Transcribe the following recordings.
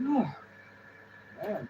Man.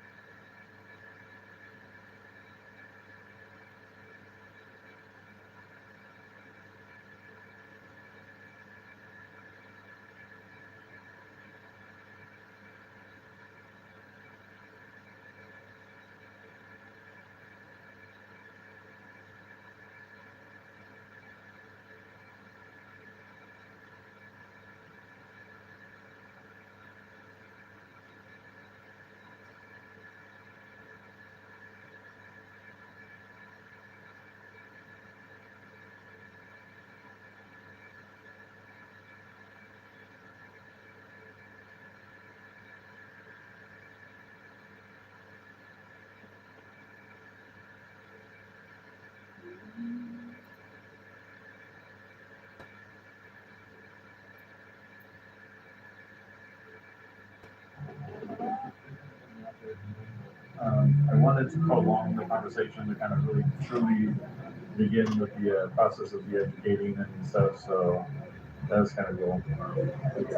I wanted to prolong the conversation to kind of really truly begin with the process of the educating and stuff. So that's kind of cool.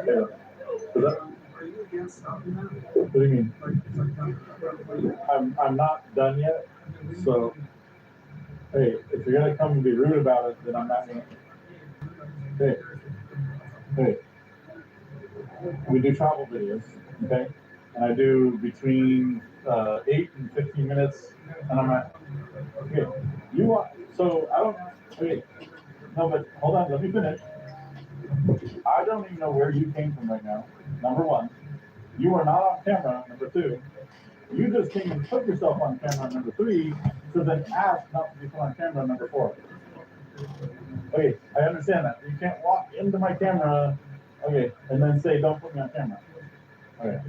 Yeah. Are you against stopping that? What do you mean? I'm not done yet. So hey, if you're gonna come and be rude about it, then I'm not gonna. Hey, we do travel videos, okay? And I do between 8 and 15 minutes, and I'm at, okay, you are, so I don't, okay, no, but hold on, let me finish. I don't even know where you came from right now, number one. You are not on camera, number two. You just came and put yourself on camera, number three, to then ask not to be put on camera, number four. Okay, I understand that. You can't walk into my camera, okay, and then say, don't put me on camera. Okay.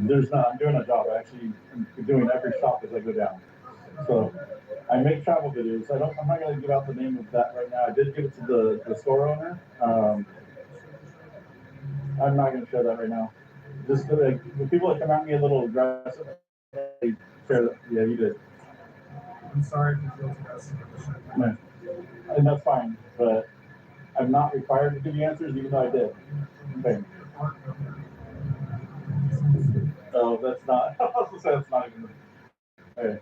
There's not, I'm doing a job. I actually am doing every shop as I go down. So I make travel videos. I'm not going to give out the name of that right now. I did give it to the store owner. I'm not going to share that right now. Just like the people that come at me a little aggressive, they share that. Yeah, you did. I'm sorry if you feel aggressive. No. And that's fine, but I'm not required to give you answers, even though I did. Okay. Oh, that's not. I was gonna say that's not even. Okay.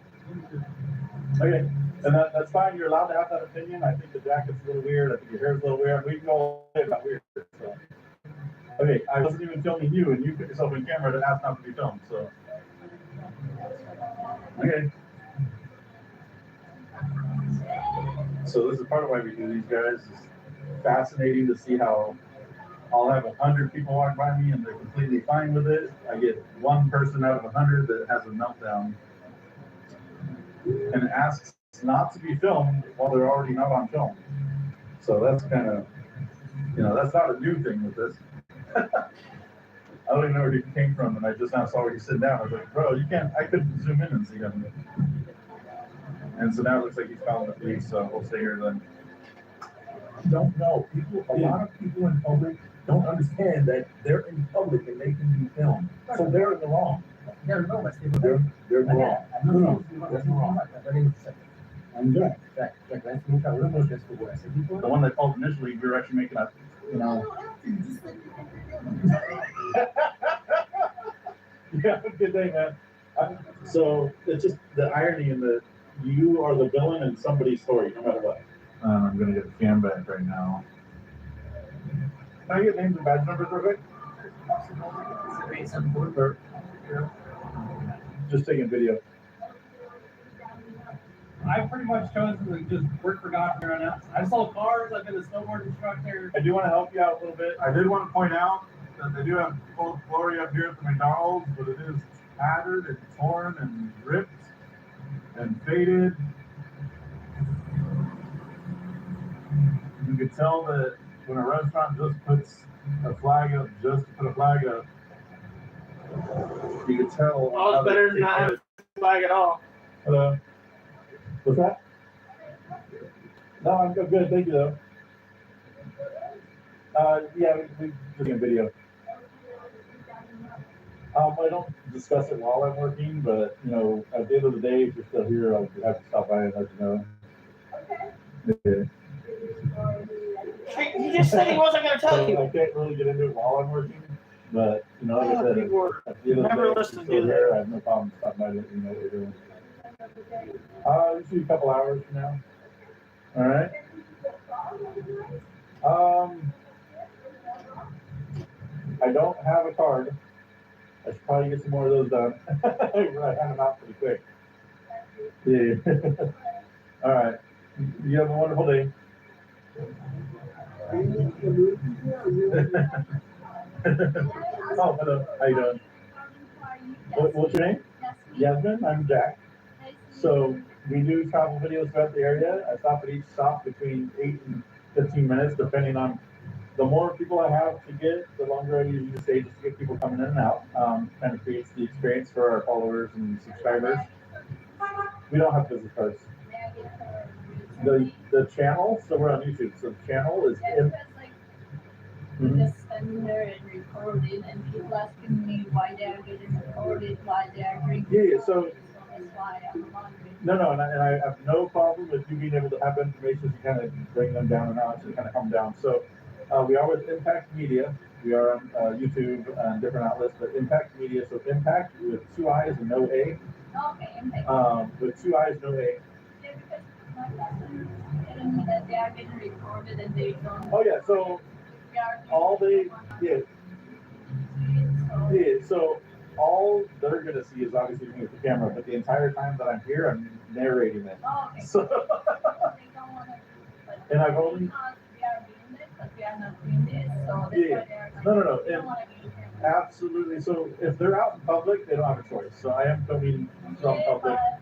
Okay. And that's fine. You're allowed to have that opinion. I think the jacket's a little weird. I think your hair's a little weird. We can go about weird. So. Okay. I wasn't even filming you, and you put yourself in camera that asked not to be filmed. So. Okay. So this is part of why we do these guys. It's fascinating to see how I'll have 100 people walk by me and they're completely fine with it. I get one person out of 100 that has a meltdown and asks not to be filmed while they're already not on film. So that's kind of, that's not a new thing with this. I don't even know where he came from, and I just now saw where he's sitting down. I was like, bro, you can't, I couldn't zoom in and see him. And so now it looks like he's found the police, so we'll stay here then. Don't know. A lot of people in public don't understand that they're in public and they can be filmed. So they're in the wrong. They're in the wrong. They're wrong. No, that's wrong. I'm doing it. The one that called initially, we were actually making a, Yeah, good day, man. So it's just the irony in that you are the villain in somebody's story, no matter what. I'm gonna get the cam back right now. Can I get names and badge numbers real quick? Just taking video. I pretty much chose to just work for God from here on out. I sold cars, I've been a snowboard instructor. I do want to help you out a little bit. I did want to point out that they do have Old Glory up here at the McDonald's, but it is tattered and torn and ripped and faded. You can tell that when a restaurant just puts a flag up just to put a flag up, you can tell. Well, it's better than not having a flag at all. Hello. What's that? No, I'm good. Thank you, though. Yeah, we doing a video. I don't discuss it while I'm working, but at the end of the day, if you're still here, I'll have to stop by and let you know. Okay. He just said he wasn't going to tell you. I can't really get into it while I'm working. But, like I said, We were. at the end of the Never day, if listen you're to still here, I have no problem stopping by to let you know what we're doing. Usually a couple hours from now. All right. I don't have a card. I should probably get some more of those done. I hand them out pretty quick. Yeah. All right. You have a wonderful day. Oh, hello. How you doing? What's your name? Yasmin. I'm Jack. So we do travel videos throughout the area. I stop at each stop between 8 and 15 minutes, depending on. The more people I have to get, the longer I usually stay just to get people coming in and out. Kind of creates the experience for our followers and subscribers. We don't have business cards. The channel, so we're on YouTube. So the channel is just standing there and recording, and people asking me why they are getting recorded, why they are drinking. Yeah, so that's why I'm wondering. no, and I have no problem with you being able to have information to kind of bring them down and out to kind of come down. So we are with Impact Media. We are on YouTube and different outlets, but Impact Media. So Impact with 2 I's and no A. Okay, Impact. With 2 I's, no A. Yeah, because my husband telling me that they are getting recorded and they don't. Oh yeah, so all they so all they're gonna see is obviously me with the camera, but the entire time that I'm here, I'm narrating it. Oh, okay. So, They don't want to. And I've only. We are doing this, but we are not doing this, so that's Yeah. why they are. No. They don't want to be here. Absolutely. So if they're out in public, they don't have a choice. So I am filming from Yeah, public. but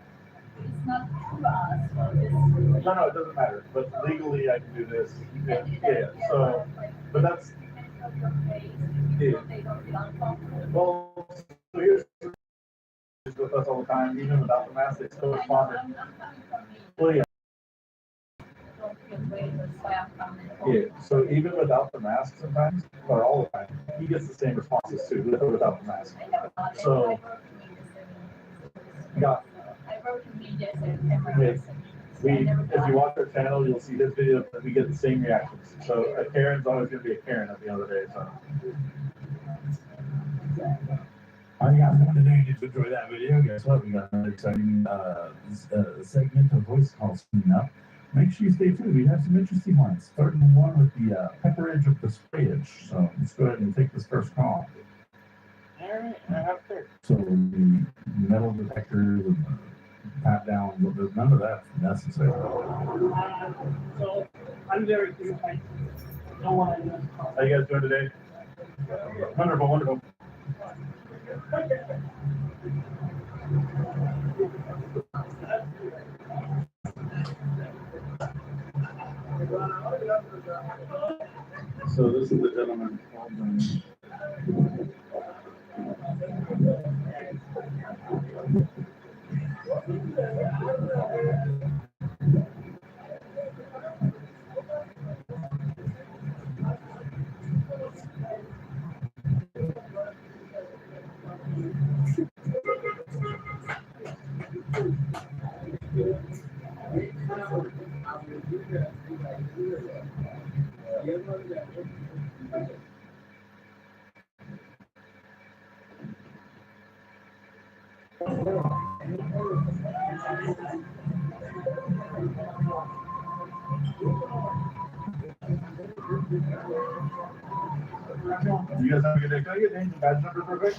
it's not through us, so this. No, it doesn't matter. But legally, I can do this. You can do Yeah. that, So, but that's. you can show your face, Yeah. so they don't feel uncomfortable. Well, so here's with us all the time, even without the mask, they still respond. I'm coming from me. Well, yeah. Don't feel great, that's why I'm coming. Yeah. So even without the mask, sometimes, or all the time, he gets the same responses too, with or without the mask. I never thought that. So- I work in media, so Yeah. I work in media, so every Yeah. person. If you watch our channel, you'll see this video that we get the same reactions. So a Karen's always going to be a Karen at the end of the day. So. All you guys want today, did you enjoy that video? Guess what? We got another exciting segment of voice calls coming up. Make sure you stay tuned. We have some interesting ones. Starting one with the pepperage of the sprayage. So let's go ahead and take this first call. All right, I have to. So the metal detectors and the pat down, none of that's necessary. So I'm very curious. I don't want to. How you guys doing today? Wonderful. So this is the gentleman. You guys have a good day. Can I get names and badge numbers real quick?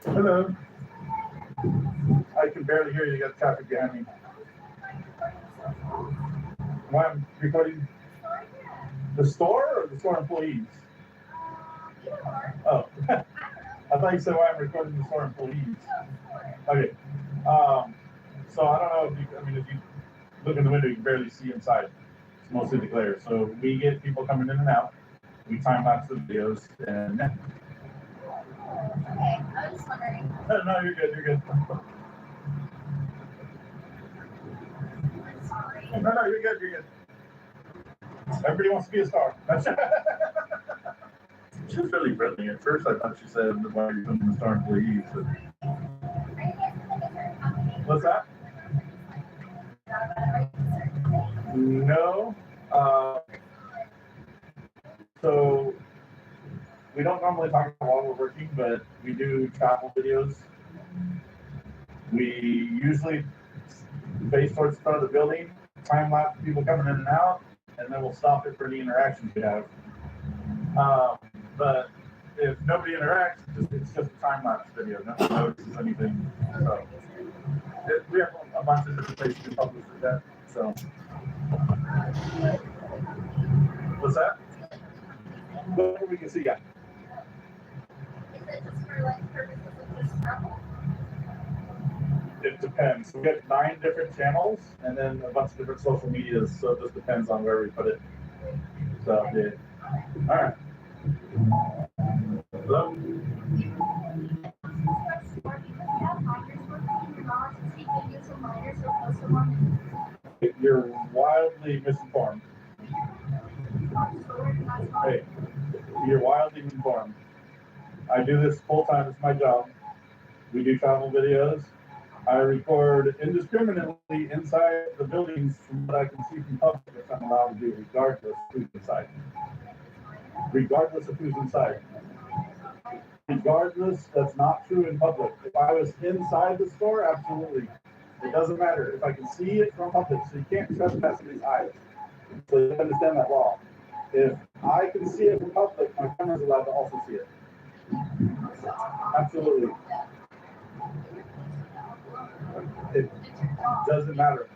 Hello. I can barely hear you. You got traffic behind me. Why I'm recording the store or the store employees? Oh, I thought you said why I'm recording the store employees. Okay. So I don't know if you look in the window, you can barely see inside. It's mostly the glare. So we get people coming in and out. We time lapse the videos and. Okay, I was wondering. No, you're good. I'm sorry. No, you're good. Everybody wants to be a star. She was really friendly. At first, I thought she said, "Why are you coming to the store employees?" But... What's that? No. So we don't normally talk about while we're working, but we do travel videos. We usually face towards the front of the building, time lapse people coming in and out, and then we'll stop it for any interactions we have. But if nobody interacts, it's just a time lapse video. Nobody notices anything. So we have a bunch of different places to publish that. So what's that? Whatever we can see, yeah. Is it just for like purposes of just travel? It depends. We get 9 different channels and then a bunch of different social medias, so it just depends on where we put it. So, yeah. All right. Hello? You're wildly misinformed. Hey, you're wildly misinformed. I do this full time. It's my job. We do travel videos. I record indiscriminately inside the buildings from what I can see from public, which I'm allowed to do regardless of who's inside. Regardless of who's inside. Regardless, that's not true in public. If I was inside the store, absolutely. It doesn't matter. If I can see it from public, so you can't trespass somebody's eyes. So you understand that law. If I can see it from public, my camera's allowed to also see it. Absolutely. It doesn't matter.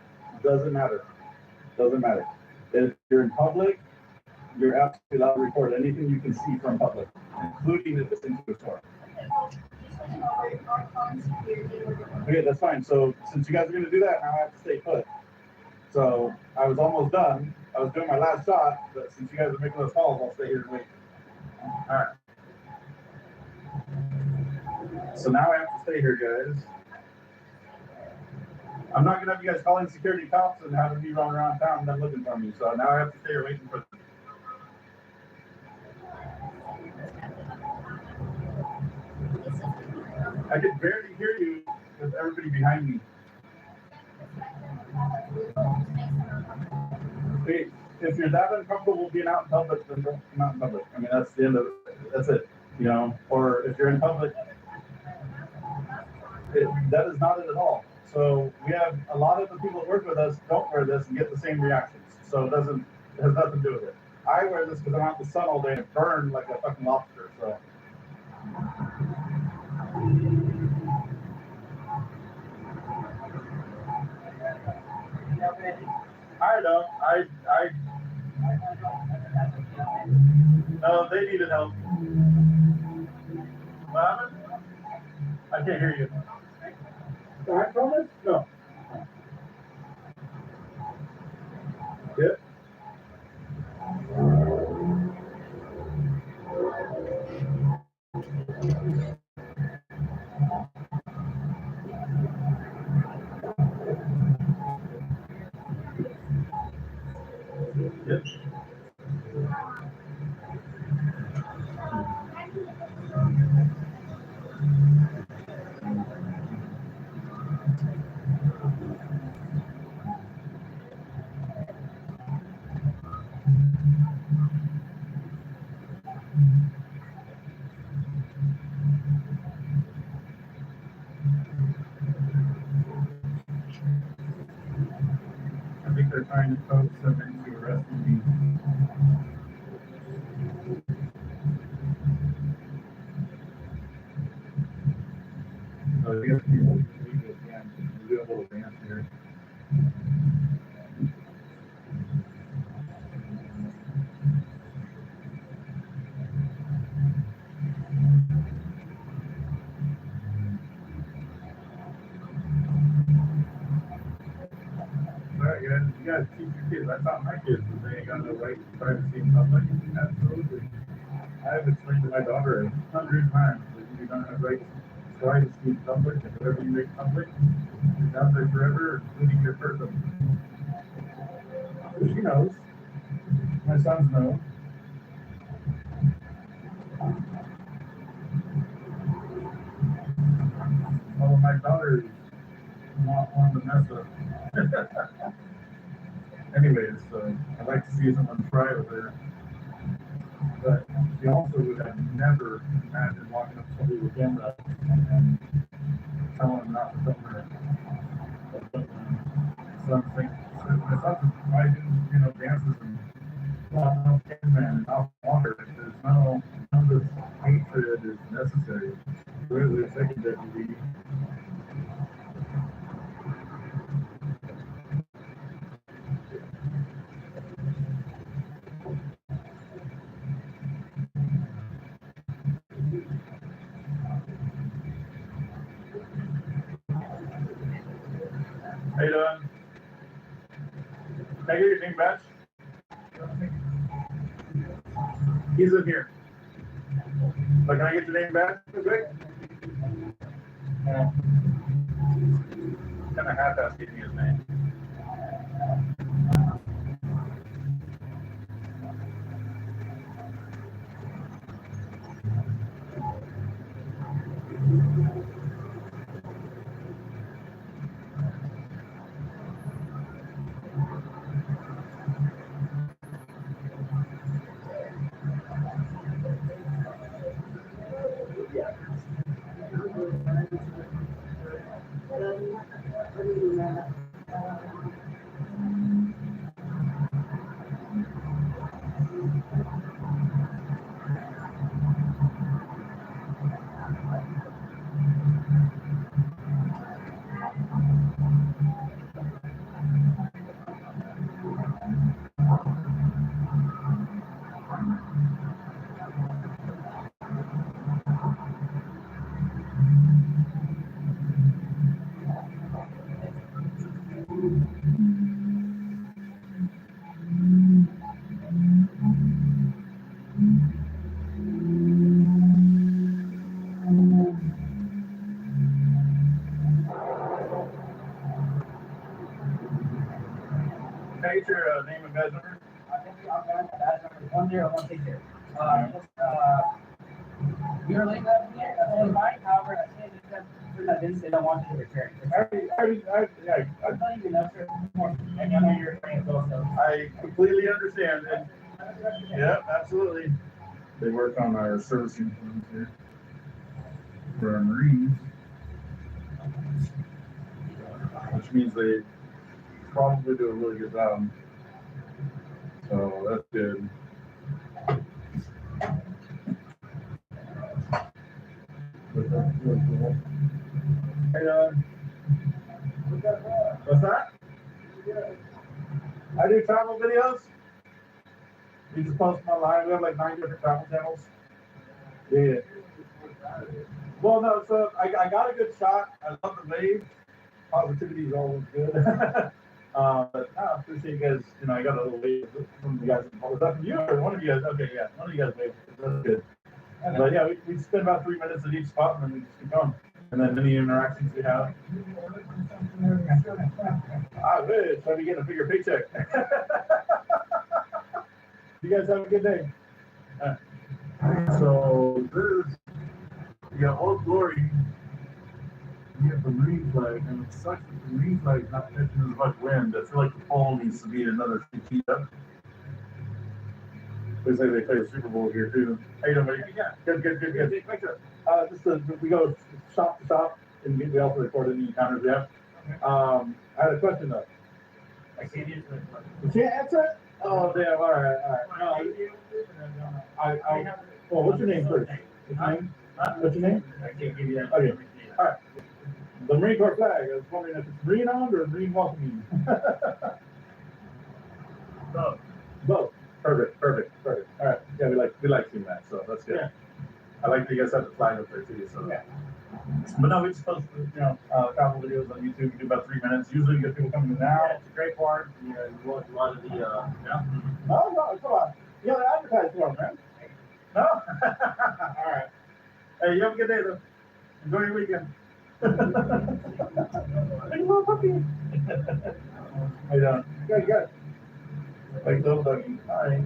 Doesn't matter. Doesn't matter. If you're in public, you're absolutely allowed to record anything you can see from public, including if it's into the store. Okay, that's fine. So since you guys are going to do that, now I have to stay put. So I was almost done. I was doing my last shot, but since you guys are making those calls, I'll stay here and wait. All right. So now I have to stay here, guys. I'm not going to have you guys calling security cops and having me run around town and them looking for me. So now I have to stay here waiting for them. I can barely hear you with everybody behind me. Hey, if you're that uncomfortable being out in public, then don't come out in public. I mean, that's the end of it. That's it. You know, or if you're in public, that is not it at all. So we have a lot of the people that work with us don't wear this and get the same reactions. So it has nothing to do with it. I wear this because I'm out in the sun all day and burn like a fucking lobster. So. I don't. No, they needed help. What happened? I can't hear you. I promise? No. Yep. Yep. I think they're trying to coax them into arresting me. So I guess people can do a little dance here. Alright, guys, you guys teach your kids. I taught my kids that they ain't got no right to privacy in public. Absolutely. I have explained to my daughter 100 times that you don't have right to privacy in public, and whatever you make public is out there forever, including your person. She knows. My sons know. daughter is not one to mess with. Anyways, I'd like to see someone try with her. But she also would have never imagined walking up to somebody with a camera and telling them not to film her. So I'm thinking, it's not why do, dances and no cameraman and not water. There's none of this hatred is necessary. Really, a second deputy. How you doing? Can I get your name badge? He's in here. But can I get your name badge real quick? Yeah. Kind of half-ass getting his name. Can I get your name and badge number? One zero, one six zero. You're late that here, that's only fine, however, I can't just for that business, they don't want you to return. I'm telling you, that's more, and I know you're afraid as well, so. I completely understand. And, yeah, absolutely. They work on our servicing firms here for our Marines, which means they probably do a really good job. So that's good. Hey, what's that? I do travel videos. You just post them online. We have like 9 different travel channels. Yeah. Well, no, so I got a good shot. I love the wave. Positivity is always good. But I appreciate you guys. I got a little wave from you guys. Was that from you or one of you guys? Okay, yeah, one of you guys waved. That's good. But yeah, we spend about 3 minutes at each spot and then we just keep going. And then any interactions we have. I wish I'd be getting a bigger paycheck. You guys have a good day. So this, you got Old Glory. You have the Marine flag, and it sucks that the Marine flag is not catching as much wind. I feel like the pole needs to be another 2 feet up. They say they play the Super Bowl here too. How you doing, buddy? Yeah. Good. We go shop to shop, and we also record any encounters we have. I had a question though. I can't answer that question. You can't answer it? Oh, damn. All right. No, well, what's your name first? What's your name? I can't give you that. Okay. All right. The Marine Corps flag. I was wondering if it's Marine owned or Marine welcoming. Both. Both. Perfect. All right. Yeah, we like seeing that, so that's good. Yeah. I like that you guys have the flag up there too. So. Yeah. But no, we just post travel videos on YouTube. We do about 3 minutes. Usually, we get people coming in now. Yeah, it's a great part. You watch a lot of the No, come on. You gotta advertise for them, man. No. All right. Hey, you have a good day though. Enjoy your weekend. Hey, little puppy. How you doing? Good. Like little doggy. Hi.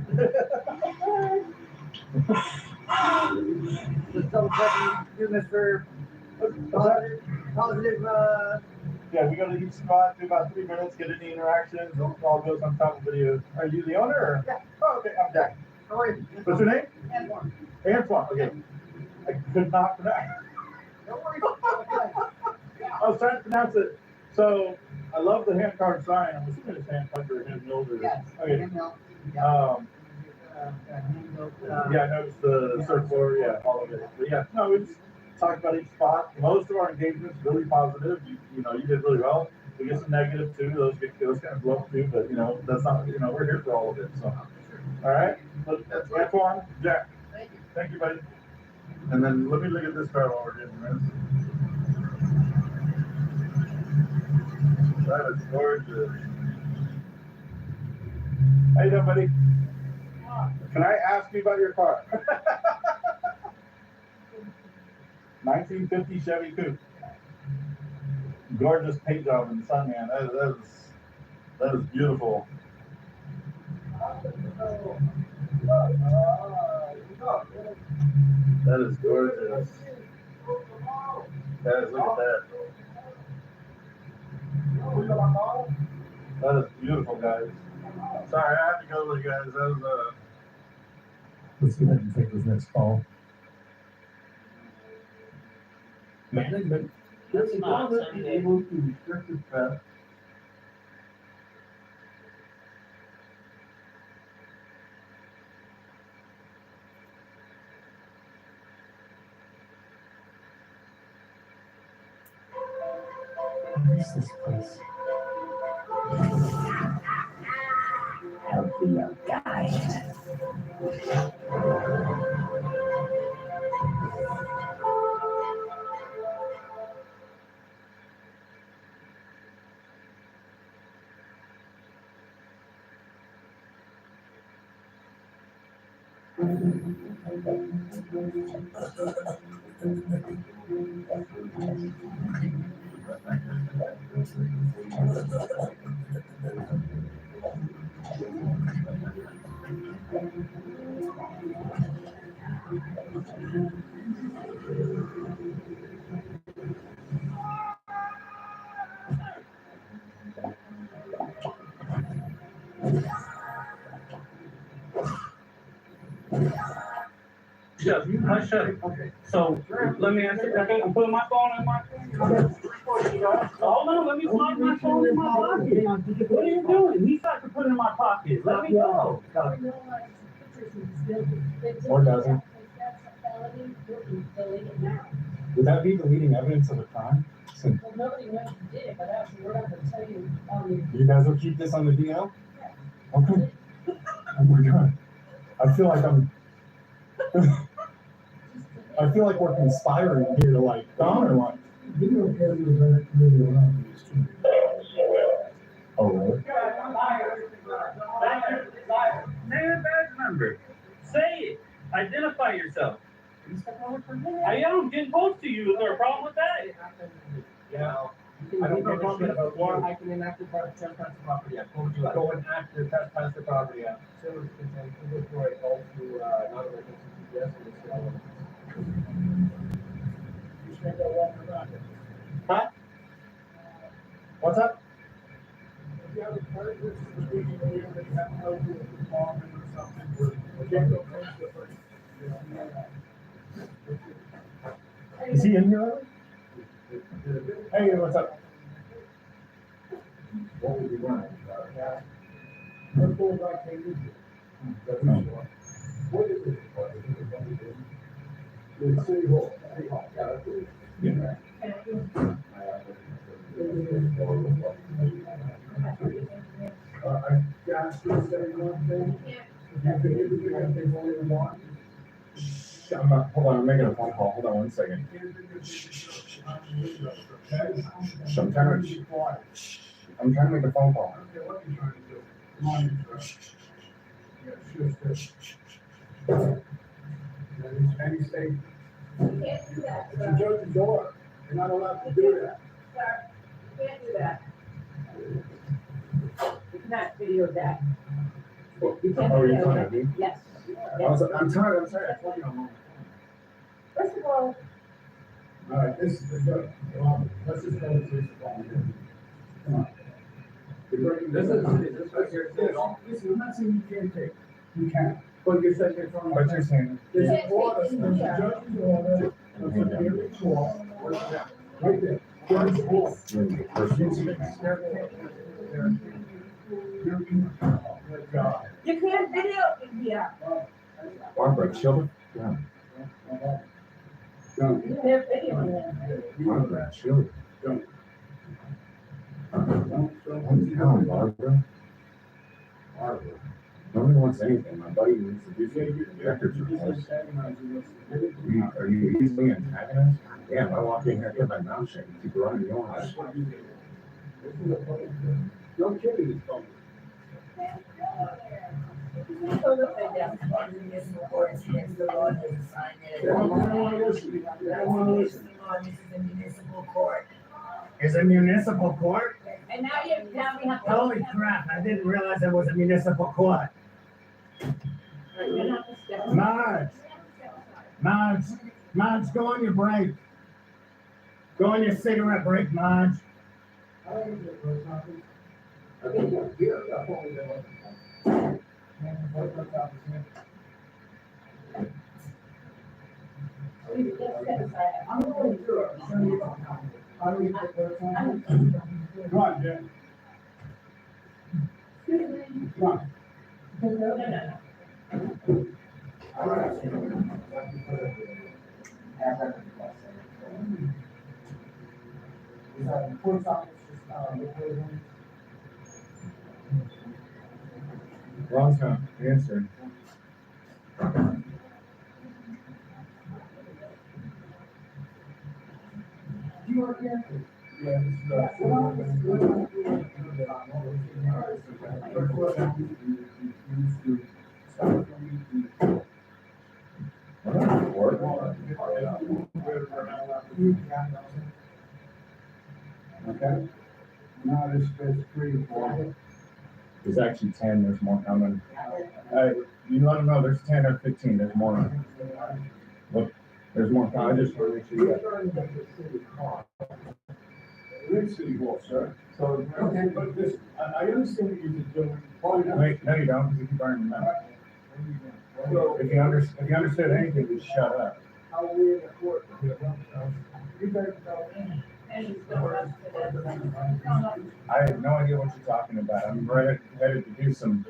Just double checking, do Mr. What's that? positive, Yeah, we go to each spot, do about 3 minutes, get any interactions, it all goes on top of video. Are you the owner or? Yeah. Oh, okay, I'm Jack. how are you? What's your name? Antoine. Antoine, okay. I could not pronounce. Don't worry. I was trying to pronounce it. So I love the hand carved sign. I'm assuming it's hand carved or hand milled or. Yes. Okay. Handheld, handheld, Yeah, I noticed the surfboard, yeah, all of it. But yeah, no, we just talked about each spot. Most of our engagements really positive. You know, you did really well. We get some negative too. Those kind of blow up too, but you know, that's not, you know, we're here for all of it. So, all right. That's Antoine, Jack. Thank you, buddy. And then let me look at this car while we're getting this. That is gorgeous. How you doing, buddy? Can I ask you about your car? 1950 Chevy Coupe. Gorgeous paint job in the sun, man. That is beautiful. That is gorgeous. Guys, look at that. That is beautiful, guys. Sorry, I have to go, you guys. That was Let's go ahead and take this next call. management. That's not Be Sunday. able to restrict the theft. What is this place? Help me out, guys. Shut. Hush up. Okay. So let me answer. Okay, I'm putting my phone in my. Hold on, let me slide my phone in my pocket. What are you doing? He tried to put it in my pocket. Let me go. Or doesn't. Would that be deleting evidence of a crime? Since Well, nobody knows you did it, but actually, we're not gonna tell you on you guys will keep this on the DL? Okay. Oh my God. I feel like I feel like we're conspiring here to like honor one. Video cameras are really around these two. Oh, really? Man, badge number. Say it. Identify yourself. I am getting close to you. Is there a problem with that? Yeah. I don't know comment about one. I can enact the trespass the property act. What would you like? Go and act to trespass the property out. So it's contained inventory all to, non-emergency GPS and it's all. You should go walk around it. Huh? What's up? If you have a card, this is the beginning of the year, that you have to go to a department or something, or get the first difference. Is he in here already? Hey, what's up? What would you want? Let's go back to you. What is it? The city hall. City hall, yeah, that's it. Yeah. I got to say one thing. If you could give me anything only one. Hold on, I'm making a phone call. Hold on one second. I'm trying to make a phone call. Okay, what are you trying to do? Come on, yeah, sure. Any state, Can't do that, it's a judge's order, you're not allowed to do that. sir. You can't do that. You cannot video that. You can't Oh, you're video talking that. to me? Yes. I'm sorry, I told you I'm on. First of all, All right, this is good. Well, let's just go to this. Come on. You're breaking This right here. This is not saying you can't take. You can. But you're saying it's from. But you're saying, There's Can't an order, take it there's a here. judge's order, there's a hearing call, right there. Judge's order. Good job. You can't video in here. Barbara, chill. Yeah, Done. You can't video in there. Barbara, chill. Done. I'm telling Barbara. Barbara. Nobody wants anything. My buddy needs to do some records requests. Are you easily antagonized? Yeah, if I walk in here, I get my mouth shut, keep running your eyes. No kidding, it's fun. So look at them. Municipal courts against the law doesn't sign it. They don't wanna listen. They don't wanna listen. This is a municipal court. Is a municipal court? And now we have. to- Holy crap, I didn't realize it was a municipal court. You're gonna have to step up. Marge, go on your break. Go on your cigarette break, Marge. Let's step aside. I'm going through it. Come on, Jim. Excuse me. Come on. No. All right. Wrong time, answer. You work here? Yeah, Okay. Now there's 3, 4. There's actually 10, there's more coming. You let them know, there's 10 or 15, there's more. Look, there's more coming, I just want to make sure you got. We're in City Hall, sir. So, okay, but this, I understand what you're doing. Wait, no, you don't, because you keep burning your mouth. So, If you understood anything, just shut up. how are we in the court? You guys know. And he's going up to the. I have no idea what you're talking about. I'm headed to do some.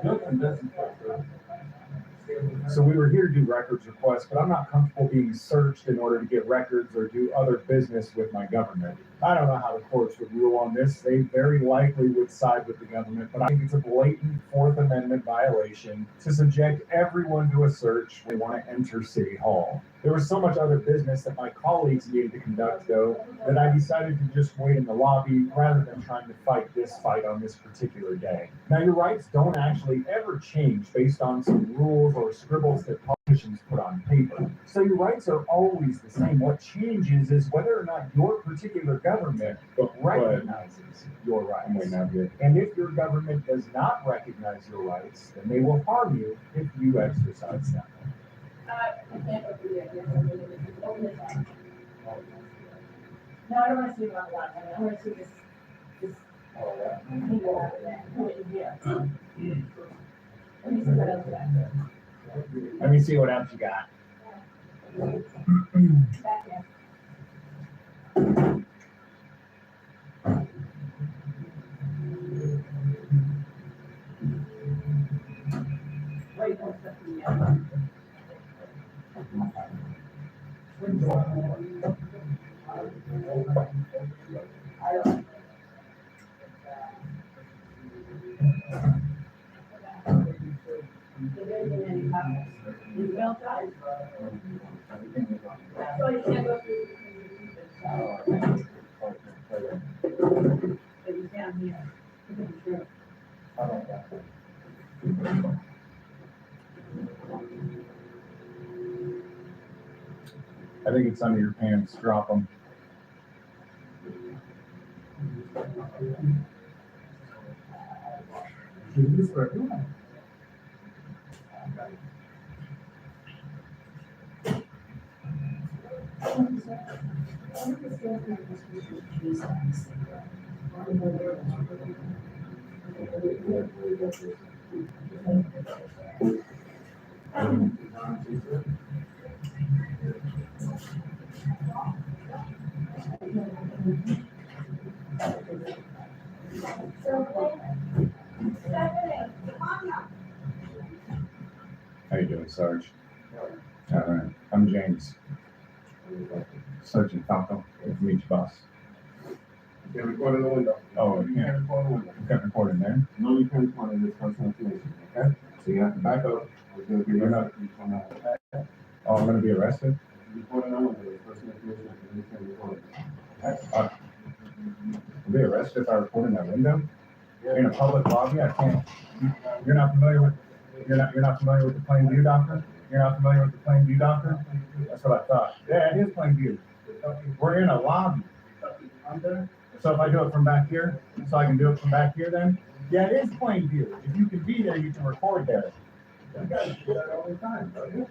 Nothing doesn't. So we were here to do records requests, but I'm not comfortable being searched in order to get records or do other business with my government. I don't know how the courts would rule on this. They very likely would side with the government, but I think it's a blatant Fourth Amendment violation to subject everyone to a search when they want to enter City Hall. There was so much other business that my colleagues needed to conduct, though, that I decided to just wait in the lobby rather than trying to fight this fight on this particular day. Now, your rights don't actually ever change based on some rules or scribbles that politicians put on paper. So your rights are always the same. What changes is whether or not your particular government recognizes your rights. And if your government does not recognize your rights, then they will harm you if you exercise them. I can't go through there. Open this up. No, I don't wanna see it on the lot. I wanna see this. People out of there. Put it in here. Let me see what else we got. Let me see what else you got. Back there. Wait, one second. I don't. There isn't any comments. You will, guys? So you can't go through. It was down here. I think it's under your pants. Drop them. How you doing, Sarge? All right, I'm James. Sergeant Falco, meet your boss. You can record in the window. Oh, You yeah. can't record in the window. You can't record in there? No, you can't record in this personal information, okay? So you have to back up. We're gonna be You're not- arrested. You come out. Oh, I'm gonna be arrested? Record in the window, it's personal information, and you can record it. I'll be arrested if I record in that window? In a public lobby, I can't. You're not familiar with, you're not familiar with the plain view doctrine? You're not familiar with the plain view doctrine? That's what I thought. Yeah, it is plain view. We're in a lobby. So if I do it from back here, so I can do it from back here then? Yeah, it is plain view. If you can be there, you can record there. You guys do that all the time, don't you?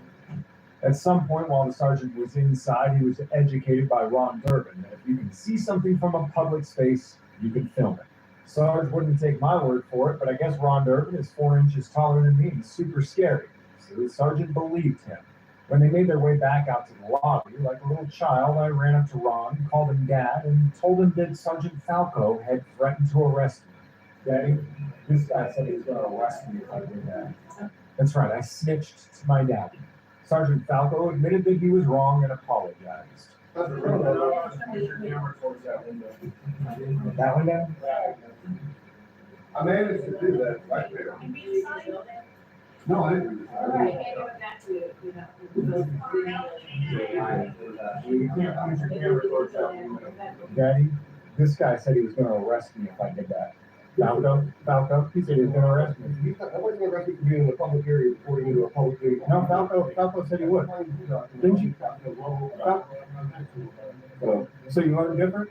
At some point while the sergeant was inside, he was educated by Ron Durbin that if you can see something from a public space, you can film it. Sarge wouldn't take my word for it, but I guess Ron Durbin is 4 inches taller than me and super scary. So the sergeant believed him. When they made their way back out to the lobby, like a little child, I ran up to Ron, called him Dad, and told him that Sergeant Falco had threatened to arrest me. Daddy, this guy said he was going to arrest me if I did that. That's right, I snitched to my daddy. Sergeant Falco admitted that he was wrong and apologized. That's the window. Put your camera towards that window. That one down? I managed to do that right there. No, I didn't. You can't put your camera towards that window. Daddy, this guy said he was going to arrest me if I did that. Falco, he said he was going to arrest me. I wasn't arrested for being in a public area before you into a public area. No, Falco said he would. Didn't you? So you learned different?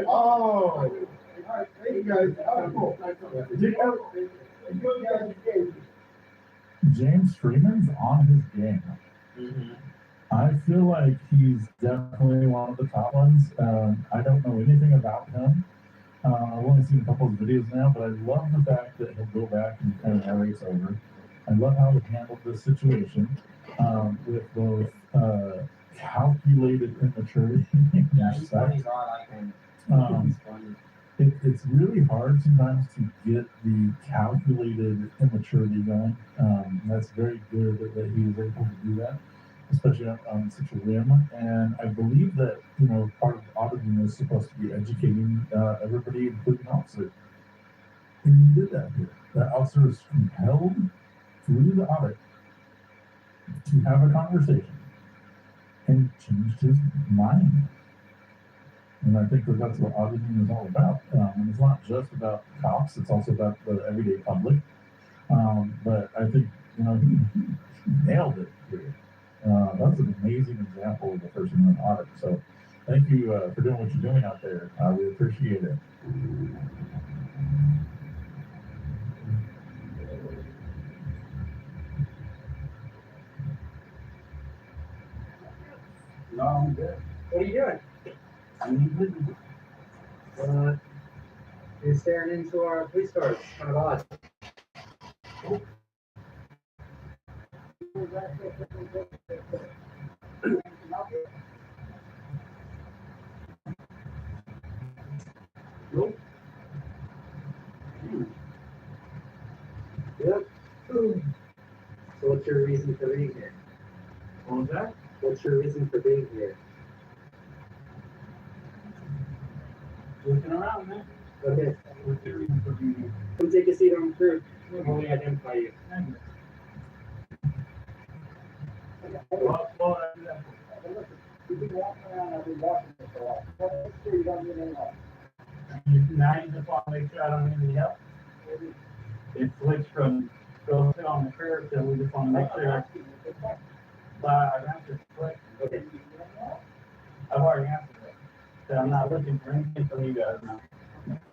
Oh! All right, thank you guys. Oh, cool. James Freeman's on his game. I feel like he's definitely one of the top ones. I don't know anything about him. I've only seen a couple of videos now, but I love the fact that he'll go back and kind of narrates over. I love how he handled this situation with both calculated immaturity and respect. It's really hard sometimes to get the calculated immaturity going. That's very good that he was able to do that, especially on such a whim. And I believe that, part of auditing is supposed to be educating everybody, including the officer. And he did that here. The officer was compelled through the audit to have a conversation and changed his mind. And I think that's what auditing is all about. And it's not just about cops, it's also about the everyday public. But I think, he nailed it here. That was an amazing example of the person in an audit. So thank you for doing what you're doing out there. We appreciate it. No, I'm good. What are you doing? You're staring into our police cars. Kind of odd. Nope. Yep. So what's your reason for being here? What was that? What's your reason for being here? Looking around, man. Okay. What's your reason for being here? Come take a seat on the curb. Let me identify you. Well, I do that. You've been walking around, I've been watching this for a while. Let's see, you don't need any help. Now you just want to make sure I don't need any help. It flicks from go sit on the curb till we just want to make sure. But I've answered the question. Okay. I've already answered it. So I'm not looking for anything from you guys now.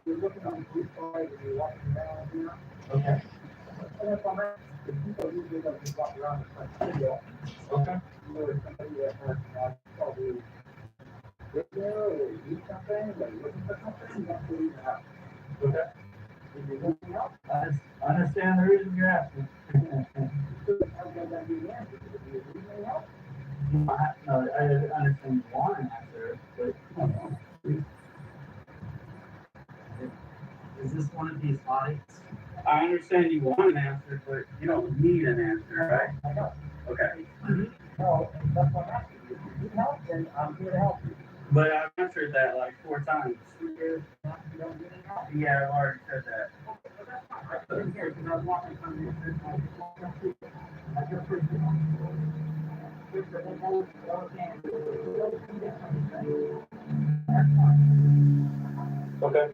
You're looking on the blue side, and you're walking around here. Okay. And if I'm People usually don't just walk around the front video. Okay. You know, if somebody that has, probably sit there or eat something, or looking for something, you have to leave the house. Okay. If you're looking out, I understand the reason you're asking. how can that be the answer? If you're leaving out, I understand you want an answer, but Is this one of these audits? I understand you want an answer, but you don't need an answer, right? I know. Okay. No, and that's what I'm asking you. If you need help, then I'm here to help you. But I've answered that like 4 times. You don't need any help. Yeah, I've already said that. I couldn't hear because I was walking from the entrance. I just walked up to you. I just heard you. That's fine. Okay.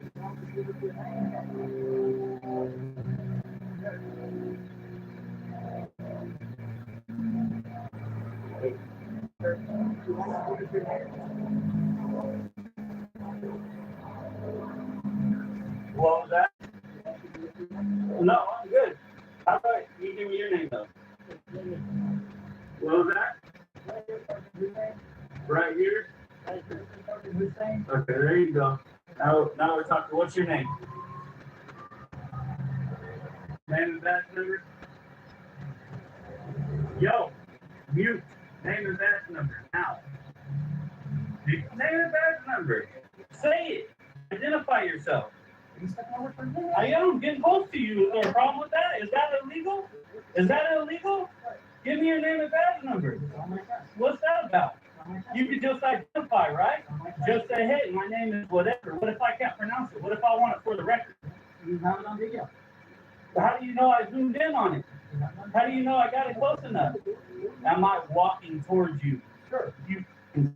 What was that? No, I'm good. How about you give me your name though? What was that? Right here? Okay, there you go. Now we're talking. What's your name? Name and badge number? Yo, mute. Name and badge number now. Name and badge number. Say it. Identify yourself. I am getting close to you. Is there a problem with that? Is that illegal? Is that illegal? Give me your name and badge number. What's that about? You could just identify, right? Just say, hey, my name is whatever. What if I can't pronounce it? What if I want it for the record? You have it on video. How do you know I zoomed in on it? How do you know I got it close enough? Am I walking towards you? Sure. You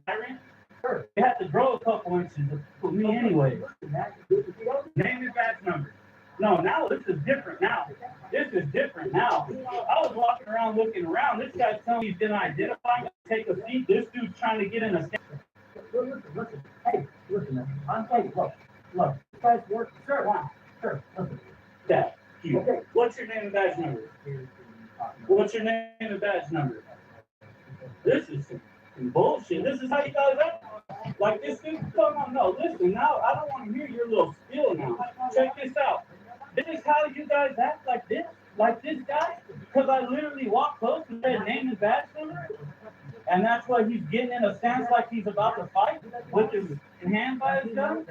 tyrant? Sure. You have to grow a couple inches for me anyway. Name and badge number. No, now this is different now. This is different now. I was walking around looking around. This guy's telling me he didn't identify me. Take a seat. This dude's trying to get in a stand. Listen. Hey, listen. I'm saying, look. You guys work. Sure. Wow. Sure. Listen. Yeah. You. Okay. What's your name and badge number? What's your name and badge number? This is some bullshit. This is how you guys act? Like this dude, come on, no, listen, now I don't want to hear your little spiel now. Check this out. This is how you guys act like this guy? Because I literally walked close and said name and badge number. And that's why he's getting in a stance like he's about to fight with his hand by his gun.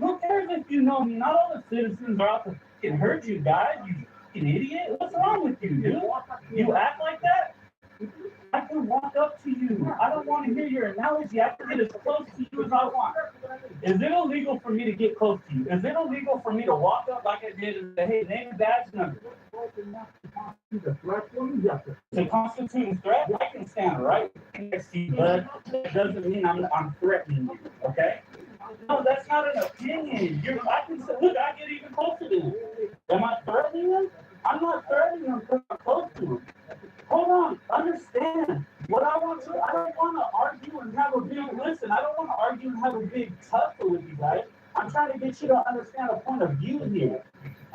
Who cares if you know me? Not all the citizens are out to fucking hurt you guys, you fucking idiot. What's wrong with you, dude? You act like that? I can walk up to you. I don't want to hear your analogy. I can get as close to you as I want. Is it illegal for me to get close to you? Is it illegal for me to walk up like I did and say, hey, name and badge number? It's a constituting threat. I can stand right next to you, bud. That doesn't mean I'm threatening you, okay? No, that's not an opinion. I can say, look, I get even closer to him. Am I threatening him? I'm not threatening him because I'm close to him. Hold on, understand. What I don't want to argue and have a big, listen, I don't want to argue and have a big tussle with you guys. I'm trying to get you to understand a point of view here.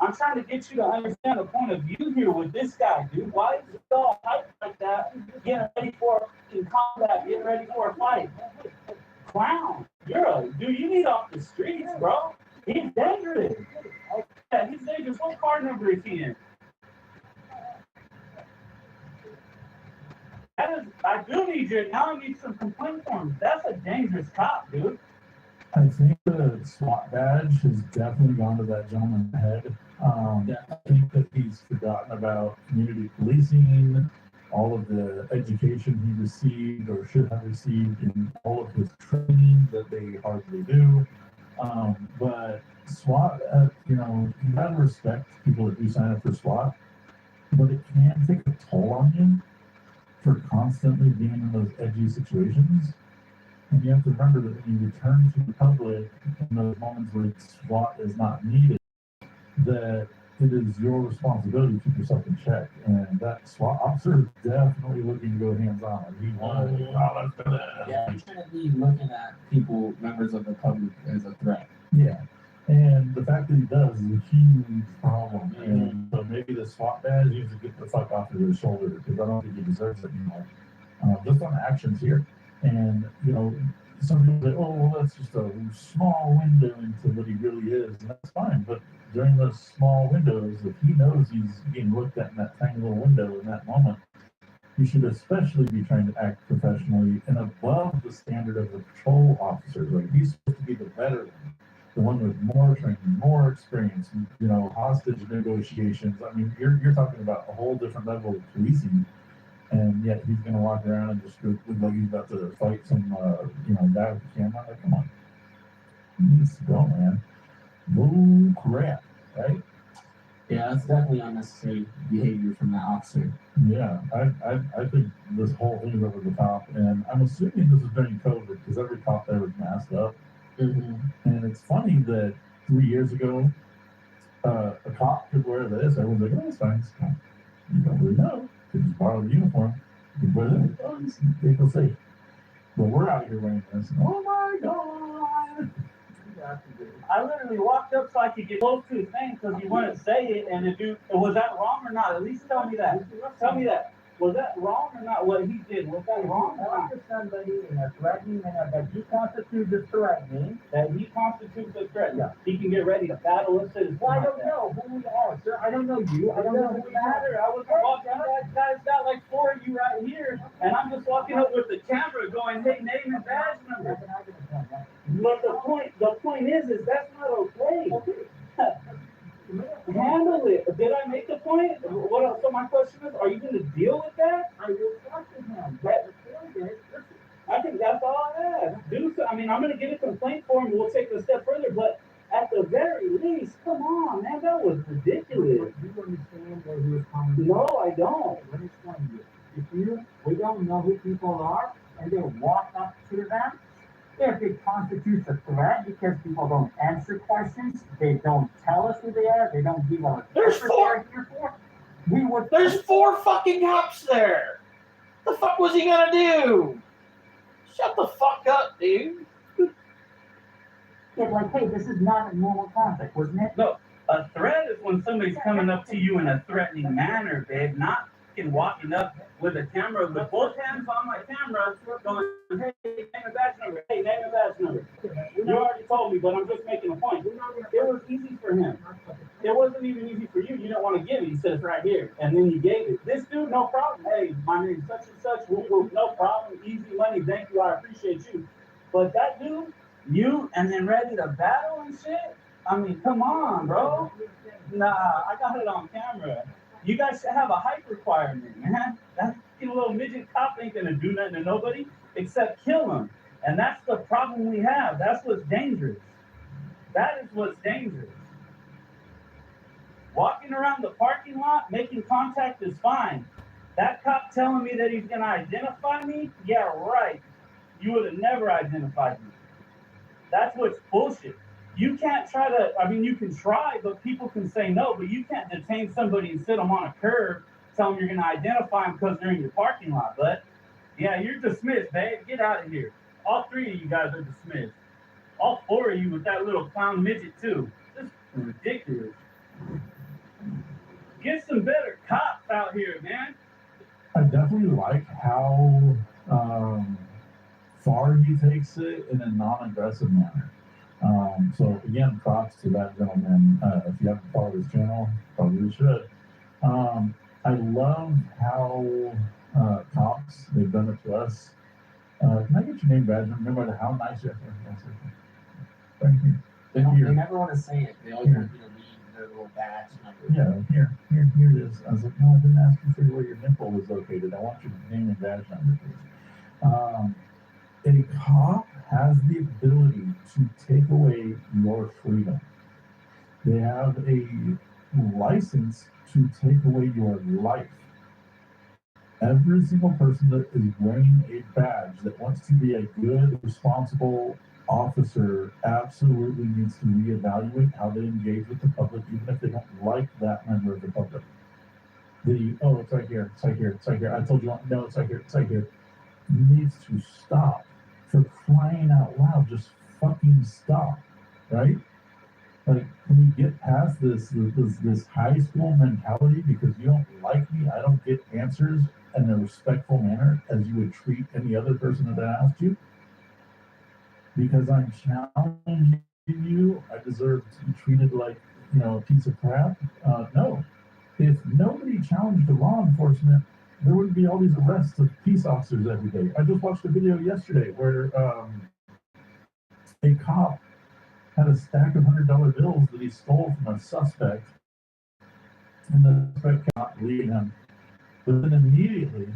I'm trying to get you to understand a point of view here with this guy, dude. Why is he all hyped like that? Getting ready for combat, getting ready for a fight. Clown. Dude, you need off the streets, bro. He's dangerous. Yeah, he's dangerous. What car number is he in? I do need you. Now I need some complaint forms. That's a dangerous cop, dude. I think the SWAT badge has definitely gone to that gentleman's head. I think that he's forgotten about community policing, all of the education he received or should have received in all of his training that they hardly do. But SWAT, you gotta respect people that do sign up for SWAT, but it can take a toll on you for constantly being in those edgy situations. And you have to remember that when you return to the public in those moments where SWAT is not needed, that it is your responsibility to keep yourself in check. And that SWAT officer is definitely looking to go hands-on. Like he wanted Yeah, you shouldn't be looking at people, members of the public, as a threat. Yeah. And the fact that he does is a huge problem. And so maybe the SWAT badge needs to get the fuck off of his shoulder because I don't think he deserves it anymore. Just on actions here. And, you know, some people say, oh, well, that's just a small window into what he really is. And that's fine. But during those small windows, if he knows he's being looked at in that tiny little window in that moment, he should especially be trying to act professionally and above the standard of the patrol officers. Like, he's supposed to be the better one, the one with more training, more experience, you know, hostage negotiations. I mean, you're talking about a whole different level of policing. And yet he's going to walk around and just look like he's about to fight some, you know, guy with the camera. Like, come on. He needs to go, man. Bull crap, right? Yeah, that's definitely unnecessary behavior from that officer. Yeah, I think this whole thing is over the top. And I'm assuming this is during COVID because every cop there was masked up. Mm-hmm. And it's funny that 3 years ago, a cop could wear this. Everyone's like, oh, it's fine. It's fine. You don't really know. You just borrow the uniform. You wear it. Oh, they feel safe. But we're out here wearing this. Oh my God. I literally walked up so I could get close to his thing because he wouldn't say it. And the dude, was that wrong or not? At least tell me that. Tell me that. Was that wrong or not? What he did, was that wrong or not? Talk to somebody in a threatening manner that he constitutes a threatening. That he constitutes a threat. Yeah. He can get ready to battle a citizen. Well, I like don't that. know who you are, sir. I don't know you. I don't know who you are. I was walking up, guys got like 4 of you right here, and I'm just walking up with the camera going, hey, name and badge number. But the point is that's not okay. Handle it. Did I make the point? What else? So my question is, are you going to deal with that? I will talk to him. But the point is, listen, I think that's all I ask. Do so. I mean, I'm going to get a complaint for him. We'll take it a step further, but at the very least, come on, man, that was ridiculous. you understand where he was coming from? No, I don't. Let me explain to you. We don't know who people are, and they walk up to them. If it constitutes a threat because people don't answer questions, they don't tell us who they are, they don't give us. There's four. We would. There's 4 fucking cops there. The fuck was he gonna do? Shut the fuck up, dude. It's like, hey, this is not a normal conflict, wasn't it? No, a threat is when somebody's coming up to you in a threatening manner, babe, not fucking walking up with a camera, with both hands on my camera, going, hey, name and badge number, hey, name and badge number. You already told me, but I'm just making a point. It was easy for him. It wasn't even easy for you. You didn't want to give it. You said it's right here, and then you gave it. This dude, no problem. Hey, my name's such and such. No problem. Easy money. Thank you. I appreciate you. But that dude, you, and then ready to battle and shit? I mean, come on, bro. Nah, I got it on camera. You guys should have a height requirement, man. That little midget cop ain't gonna do nothing to nobody except kill him. And that's the problem we have. That's what's dangerous. That is what's dangerous. Walking around the parking lot, making contact is fine. That cop telling me that he's gonna identify me, yeah, right. You would have never identified me. That's what's bullshit. You can't try to, I mean, you can try, but people can say no, but you can't detain somebody and sit them on a curb, tell them you're going to identify them because they're in your parking lot, but yeah, you're dismissed, babe. Get out of here. All 3 of you guys are dismissed. All 4 of you with that little clown midget, too. Just ridiculous. Get some better cops out here, man. I definitely like how far he takes it in a non-aggressive manner. So again, props to that gentleman. If you haven't followed his channel, probably should. I love how cops, they've done it to us. Can I get your name, badge? No matter how nice you are. Right here. They never want to say it. They always want you to read their little badge number. Yeah, here it is. I was like, no, I didn't ask you for where your nipple was located. I want your name and badge number, please. A cop has the ability to take away your freedom. They have a license to take away your life. Every single person that is wearing a badge that wants to be a good, responsible officer absolutely needs to reevaluate how they engage with the public, even if they don't like that member of the public. It's right here, it's right here, it's right here. I told you, no, it's right here, it's right here. Needs to stop. For crying out loud, just fucking stop, right? Like, can we get past this high school mentality? Because you don't like me, I don't get answers in a respectful manner as you would treat any other person that asked you? Because I'm challenging you, I deserve to be treated like, a piece of crap? No. If nobody challenged the law enforcement, there wouldn't be all these arrests of peace officers every day. I just watched a video yesterday where a cop had a stack of $100 bills that he stole from a suspect, and the suspect could not believe him. But then immediately,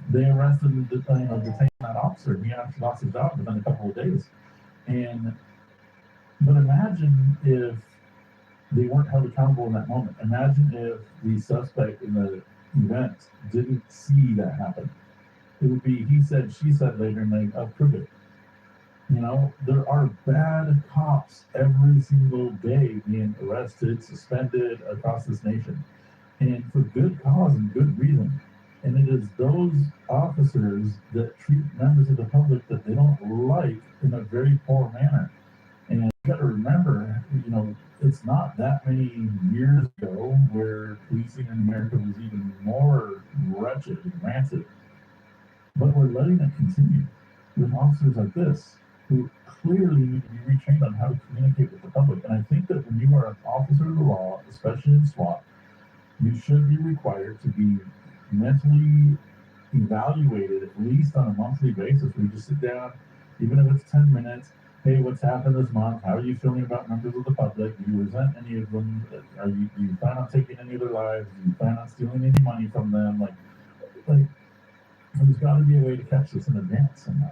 they arrested and detained that officer. He actually lost his job within a couple of days. But imagine if they weren't held accountable in that moment. Imagine if the suspect in the event didn't see that happen. It would be he said, she said later, and they approve it. There are bad cops every single day being arrested, suspended across this nation, and for good cause and good reason. And it is those officers that treat members of the public that they don't like in a very poor manner. And you got to remember, it's not that many years ago where policing in America was even more wretched and rancid. But we're letting it continue with officers like this, who clearly need to be retrained on how to communicate with the public. And I think that when you are an officer of the law, especially in SWAT, you should be required to be mentally evaluated at least on a monthly basis. We just sit down, even if it's 10 minutes. Hey, what's happened this month? How are you feeling about members of the public? Do you resent any of them? Do you plan on taking any of their lives? Do you plan on stealing any money from them? Like there's got to be a way to catch this in advance. And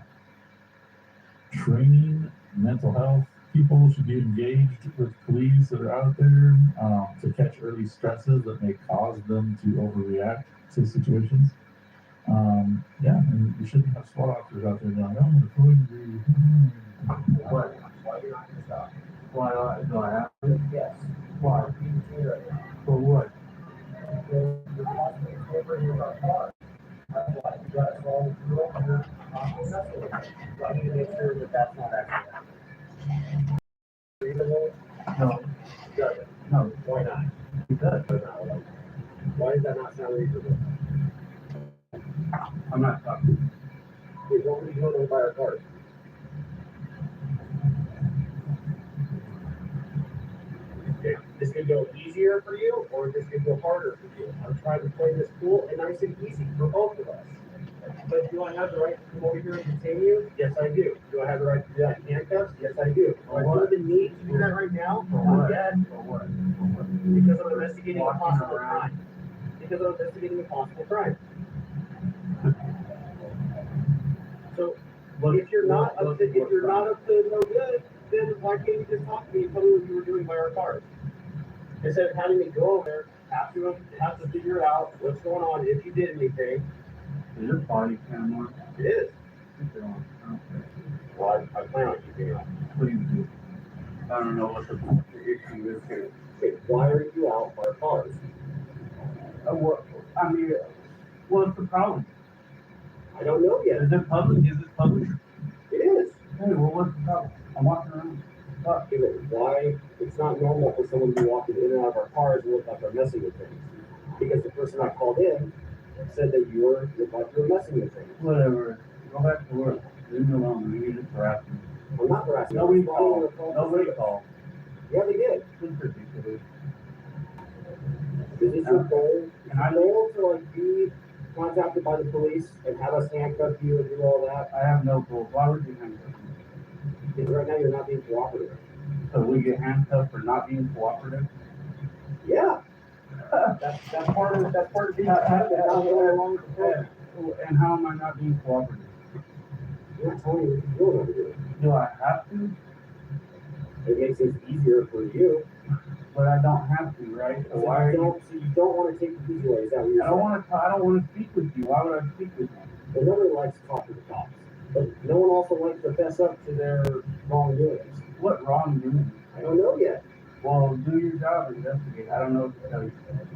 training, mental health people should be engaged with police that are out there to catch early stresses that may cause them to overreact to situations. And we shouldn't have SWAT officers out there going, I'm going to do. What? Why are you not gonna stop? Why do I have to? Yes. Why? For what? You're possibly favoring with our car. That's why you got us all through your successful. So I need to make sure that that's not actually reasonable. No, Does it? no, Why not? because Why does that not sound reasonable? I'm not talking. Because what would you doing by our cars? This could go easier for you, or this could go harder for you. I'm trying to play this cool and nice and easy for both of us. But do I have the right to come over here and detain you? Yes, I do. Do I have the right to do that in handcuffs? Yes, I do. Do I feel the need to do that right now? Not yet. For what? Because I'm investigating a Walking possible around. crime. Because I'm investigating a possible crime. So if you're not up to no good, then why can't you just talk to me and tell me what you were doing by our cars? Instead of having me go over there, have to figure out what's going on, if you did anything. Is your body camera? It is. Keep it on. Okay. Well, I plan on keeping it on. Please do. I don't know what the issue is here. Okay, why are you out by our cars? What's the problem? I don't know yet. Is it public? Is it public? It is. Hey, well, what's the problem? I'm walking around. Okay, but why? It's not normal for someone to be walking in and out of our cars and look like they're messing with things. Because the person I called in said that you looked like you were messing with things. Whatever. Go back to work. Leave me alone. You just harass me. I'm not harassing. Nobody I'm responding to called. a call. Nobody called. Yeah, they did. It's ridiculous. Is this your goal? And I Is your goal to like be contacted by the police and have us handcuff you and do all that? I have no goal. Why would you handcuff me? Because right now you're not being cooperative. So we get handcuffed for not being cooperative? Yeah. That's part of being cooperative. Not going along with the program. And how am I not being cooperative? You're not telling me what you're doing over here. Do I have to? It makes it easier for you. But I don't have to, right? So why are you? So you don't want to take the easy way? Is that what you're I saying? don't want to speak with you. Why would I speak with you? Well, nobody likes to talk to the cops, but no one also likes to fess up to their wrongdoings. What wrongdoing? I don't know yet. Well, do your job, investigate. I don't know what to tell you.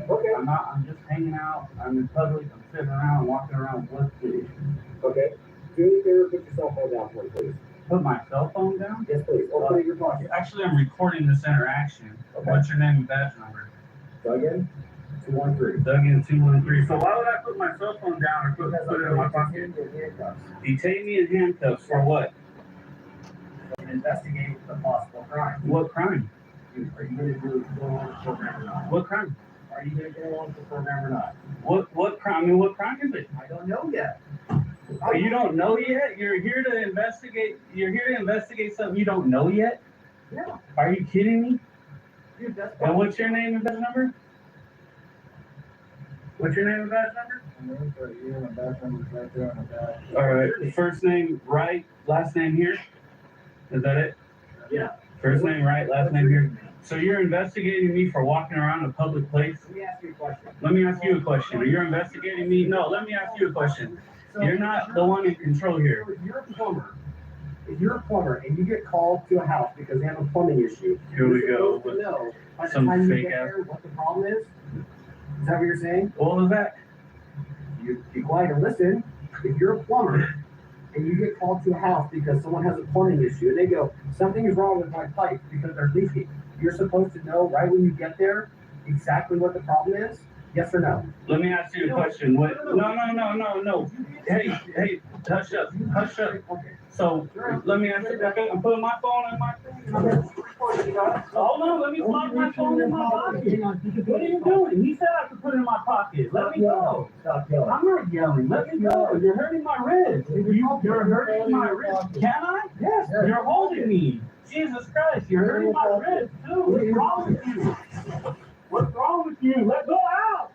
Okay. I'm just hanging out. I'm in public. I'm sitting around, walking around. What's the issue? Okay. Do me a favor, put your cell phone down for me, please. put my cell phone down? Yes, please. Or put it in your pocket. Actually, I'm recording this interaction. Okay. What's your name and badge number? Duggan, 213. Duggan 213. So why would I put my cell phone down or put it in my pocket? Your handcuffs. Detain me in handcuffs for what? Investigate the possible crime. What crime? Are you going to go along with the program or not? What crime? Are you going to go along with the program or not? What crime? I mean, what crime is it? I don't know yet. Oh, you don't know yet? You're here to investigate. You're here to investigate something you don't know yet? Yeah. Are you kidding me? Dude, that's And what's your name and badge number? What's your name and badge number? All right. First name right, last name here. Is that it? Yeah. First name right, last name here. So you're investigating me for walking around a public place? Let me ask you a question. Let me ask you a question. You're investigating me? No, let me ask you a question. So You're not the one in control here. If you're a plumber and you get called to a house because they have a plumbing issue, Here we you're go supposed to with know by the some time you fake get ass- there what the problem is. Is that what you're saying? What was that? You be quiet and listen. If you're a plumber and you get called to a house because someone has a plumbing issue and they go, something is wrong with my pipe because they're leaking, you're supposed to know right when you get there exactly what the problem is. Yes or no? Let me ask you a question. What? No. Hey, hush up. Hush up. Okay. So let me ask you. Okay, I'm putting my phone in my thing. Hold on, let me plug my phone in my pocket. What are you doing? He said I could put it in my pocket. Let me go. Stop yelling. I'm not yelling. Let me go. You're hurting my wrist. You're hurting my wrist. Can I? Yes. You're holding me. Jesus Christ, you're hurting my wrist too. What's wrong with you? What's wrong with you? Let go out.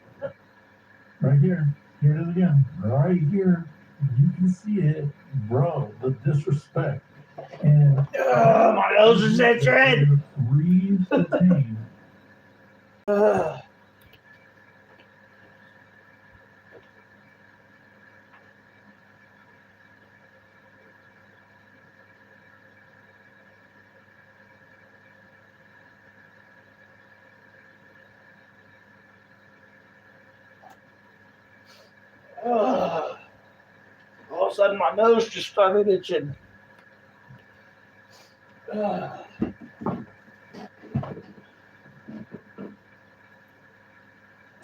Right here. Here it is again. Right here. You can see it. Bro, the disrespect. And My nose is itching. Re-detained. All of a sudden, my nose just started itching.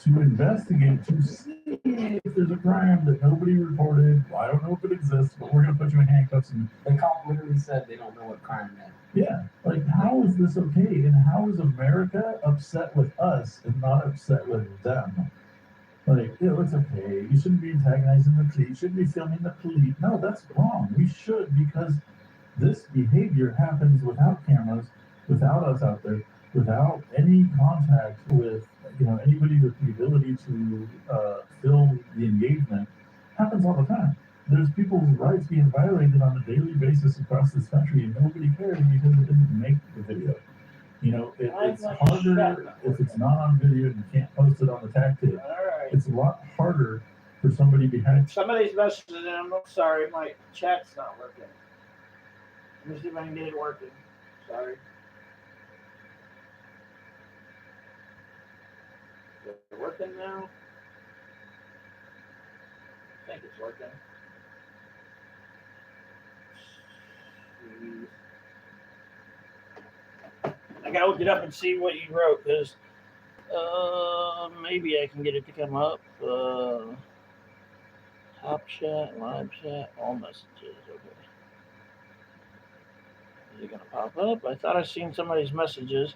To investigate, to see if there's a crime that nobody reported. I don't know if it exists, but we're going to put you in handcuffs. And The cop literally said they don't know what crime meant. yeah, like, how is this okay? And how is America upset with us and not upset with them? Like, it's okay. You shouldn't be antagonizing the police. You shouldn't be filming the police. No, that's wrong. We should, because this behavior happens without cameras, without us out there, without any contact with, anybody with the ability to film the engagement. Happens all the time. There's people's rights being violated on a daily basis across this country, and nobody cares because it didn't make the video. It's harder if it's not on video and you can't post it on the tag tape. All right. It's a lot harder for somebody behind. Somebody's messaging in. I'm sorry, my chat's not working. Let me see if I can get it working. Sorry. Is it working now? I think it's working. Jeez. I gotta look it up and see what you wrote, because maybe I can get it to come up. Top chat, live chat, all messages. Okay. Is it gonna pop up? I thought I seen somebody's messages.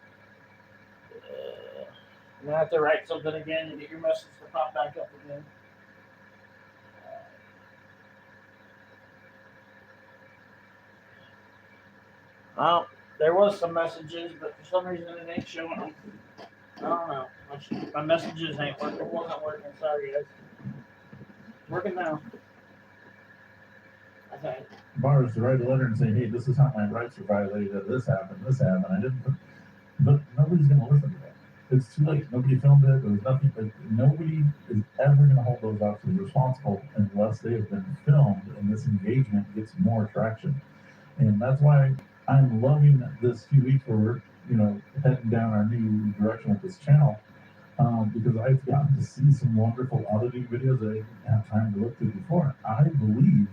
I'm gonna have to write something again to get your message to pop back up again. Well, there was some messages, but for some reason it ain't showing them. I don't know. My messages ain't working. It wasn't working. Sorry, guys. Working now. Okay. Bars to write a letter and say, hey, this is how my rights are violated. This happened. I didn't. But nobody's going to listen to that. It's too late. Nobody filmed it. There was nothing. Nobody is ever going to hold those officers responsible unless they have been filmed and this engagement gets more traction. And that's why I'm loving this few weeks where we're, heading down our new direction with this channel, because I've gotten to see some wonderful auditing videos that I didn't have time to look through before. I believe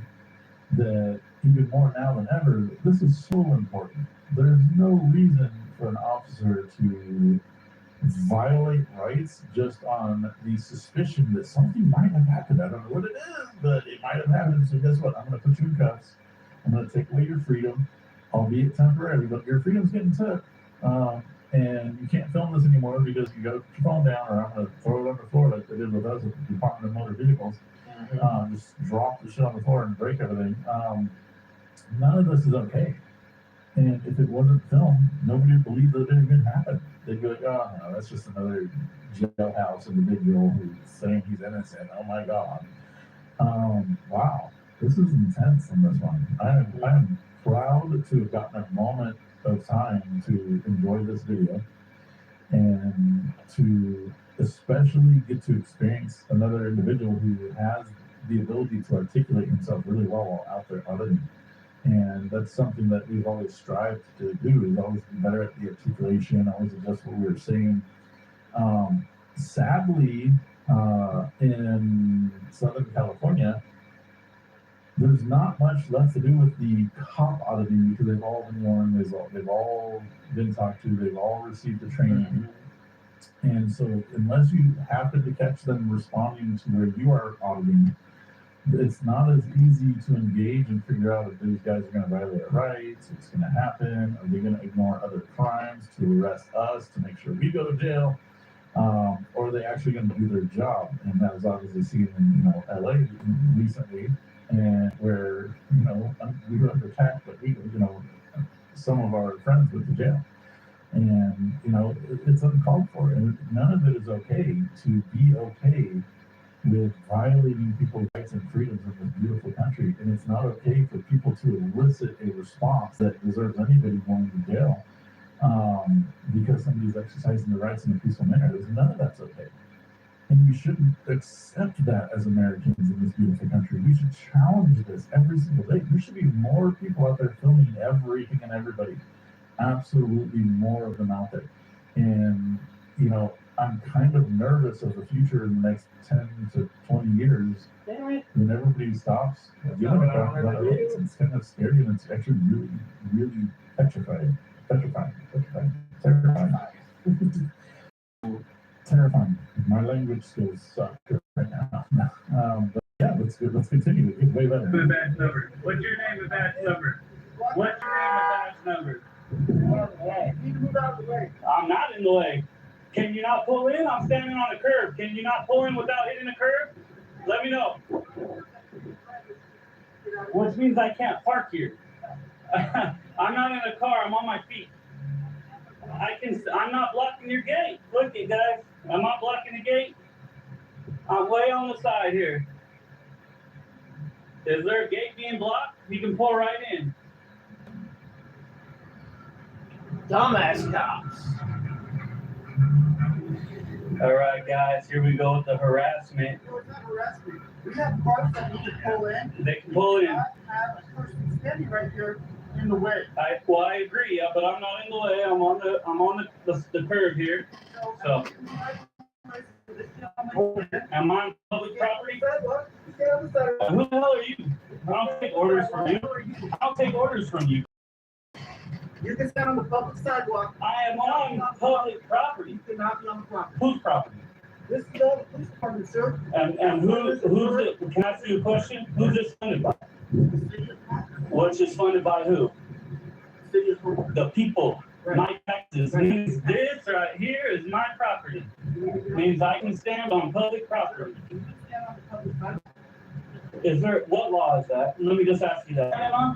that even more now than ever, this is so important. There's no reason for an officer to violate rights just on the suspicion that something might have happened. I don't know what it is, but it might have happened. So guess what? I'm going to put you in cuffs. I'm going to take away your freedom, albeit temporarily, but your freedom's getting took. And you can't film this anymore because you got to put your phone down, or I'm going to throw it on the floor like they did with us at the Department of Motor Vehicles. Just drop the shit on the floor and break everything. None of this is okay. And if it wasn't filmed, nobody would believe that it even happened. They'd be like, oh no, that's just another jailhouse individual who's saying he's innocent. Oh my God. Wow. This is intense in this one. I am proud to have gotten a moment of time to enjoy this video and to especially get to experience another individual who has the ability to articulate himself really well while out there auditing. And that's something that we've always strived to do, is always be better at the articulation, always adjust what we were saying. Sadly, in Southern California, there's not much left to do with the cop auditing because they've all been warned, they've all been talked to, they've all received the training. And so unless you happen to catch them responding to where you are auditing, it's not as easy to engage and figure out if these guys are going to violate our rights, what's going to happen, are they going to ignore other crimes to arrest us to make sure we go to jail, or are they actually going to do their job? And that was obviously seen in LA recently, and where we were under attack, but some of our friends went to jail. And it's uncalled for, and none of it is okay to be okay with violating people's rights and freedoms in this beautiful country. And it's not okay for people to elicit a response that deserves anybody going to jail because somebody's exercising their rights in a peaceful manner. None of that's okay. And we shouldn't accept that as Americans in this beautiful country. We should challenge this every single day. There should be more people out there filming everything and everybody. Absolutely more of them out there. And, I'm kind of nervous of the future in the next 10 to 20 years when everybody stops dealing with that. It's kind of scary, and it's actually really, really petrifying. Terrifying. My language skills suck right now. But yeah, let's continue. It's way better. Badge number. What's your name and badge number? What's your name and badge number? I'm not in the way. Can you not pull in? I'm standing on a curb. Can you not pull in without hitting the curb? Let me know. Which means I can't park here. I'm not in a car. I'm on my feet. I'm not blocking your gate. Look it, guys. I'm not blocking the gate. I'm way on the side here. Is there a gate being blocked? You can pull right in. Dumbass cops. All right, guys, here we go with the harassment. No, it's not harassment. We have cars that need to pull in. They can pull in. I have a person standing right here in the way. I agree, but I'm not in the way. I'm on the curb here. So, am I on public property? Who the hell are you? I don't take orders from you. I don't take orders from you. You can stand on the public sidewalk. I am on public property. You cannot be on the property. Whose property? This is the police department, sir. And who's it? Can I ask you a question? Who's this funded by? Which is funded by who? The people. Right. My taxes. Means this right here is my property. Means I can stand on public property. You can stand on the public sidewalk. Is there, what law is that? Let me just ask you that.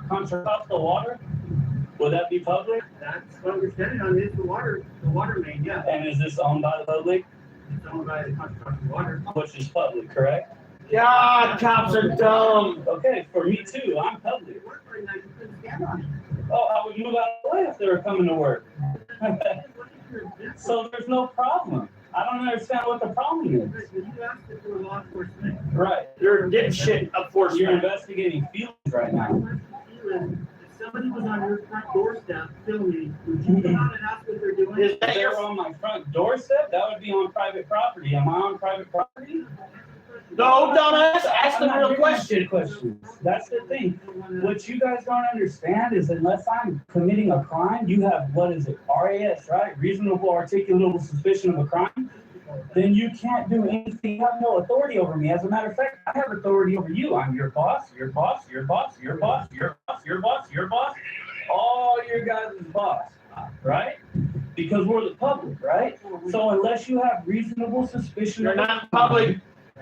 Contract the water? Would that be public? That's what we're standing on, is the water main, yeah. And is this owned by the public? It's owned by the Conservation Water. Which is public, correct? God, cops are dumb. Okay, for me too, I'm public. It worked right now, you couldn't stand on it. Oh, I would move out of the way if they were coming to work. So there's no problem. I don't understand what the problem is. You asked if you were law enforcement. Right. You're dipshit enforcement. You're investigating feelings right now. If somebody was on your front doorstep filming, would you come out and ask what they're doing? If they're on my front doorstep, that would be on private property. Am I on private property? No, dumbass, ask the I'm not real giving question. you questions. That's the thing. What you guys don't understand is unless I'm committing a crime, you have, what is it, RAS, right? Reasonable articulable suspicion of a crime. Then you can't do anything. You have no authority over me. As a matter of fact, I have authority over you. I'm your boss, your boss, your boss, your boss, your boss, your boss, your boss. All your guys' boss, right? Because we're the public, right? So unless you have reasonable suspicion, You're of a not crime, public.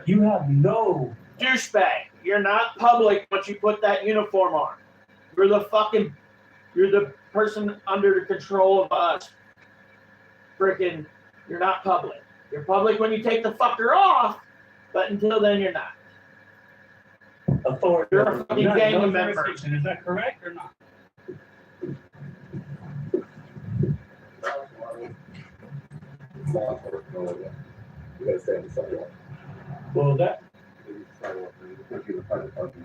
You have no. Douchebag. You're not public once you put that uniform on. You're the person under the control of us. Frickin', you're not public. You're public when you take the fucker off, but until then you're not. Authority. You're a fucking Not gang no member. jurisdiction. Is that correct or not? You gotta stay on the sidewalk. Well, that Sidewalk, you can't be in the private parking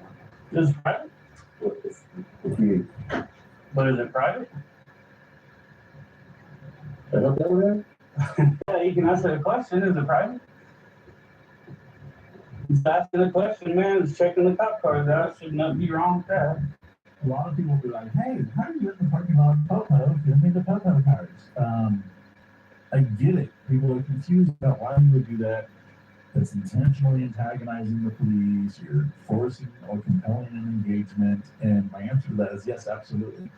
lot. is private, but is it private? I don't know that. Yeah, you can answer the question. Is it private? He's asking a question, man. He's checking the cop cars out. Should not be wrong with that. A lot of people will be like, hey, how do you get in the parking lot of Popo? Give me the Popo cards. I get it. People are confused about why you would do that. That's intentionally antagonizing the police. You're forcing or compelling an engagement. And my answer to that is yes, absolutely.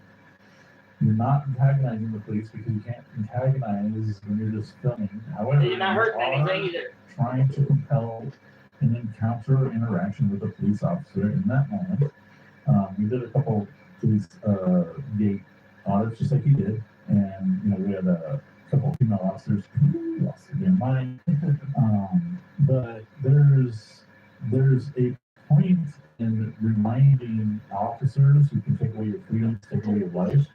You're not antagonizing the police because you can't antagonize when you're just filming. However, You're not hurting you are anything either. trying to compel an encounter or interaction with a police officer in that moment. We did a couple police gate audits just like you did. And, you know, we had a couple female officers who lost their mind. But there's a point in reminding officers who can take away your freedom, take away your life,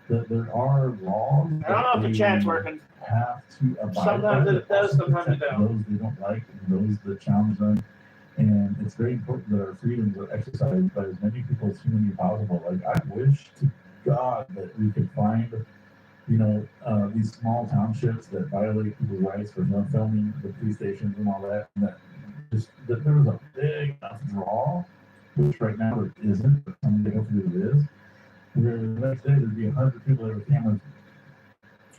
that there are laws. I don't know if the chat's working. Have to abide Sometimes by, it does, sometimes it protect don't. those they don't like and those that challenge them. And it's very important that our freedoms are exercised by as many people as humanly possible. Like, I wish to God that we could find, you know, these small townships that violate people's rights for no filming the police stations and all that. And that there was a big enough draw, which right now there isn't, but someday hopefully there is, where the next day there'd be 100 people there with cameras.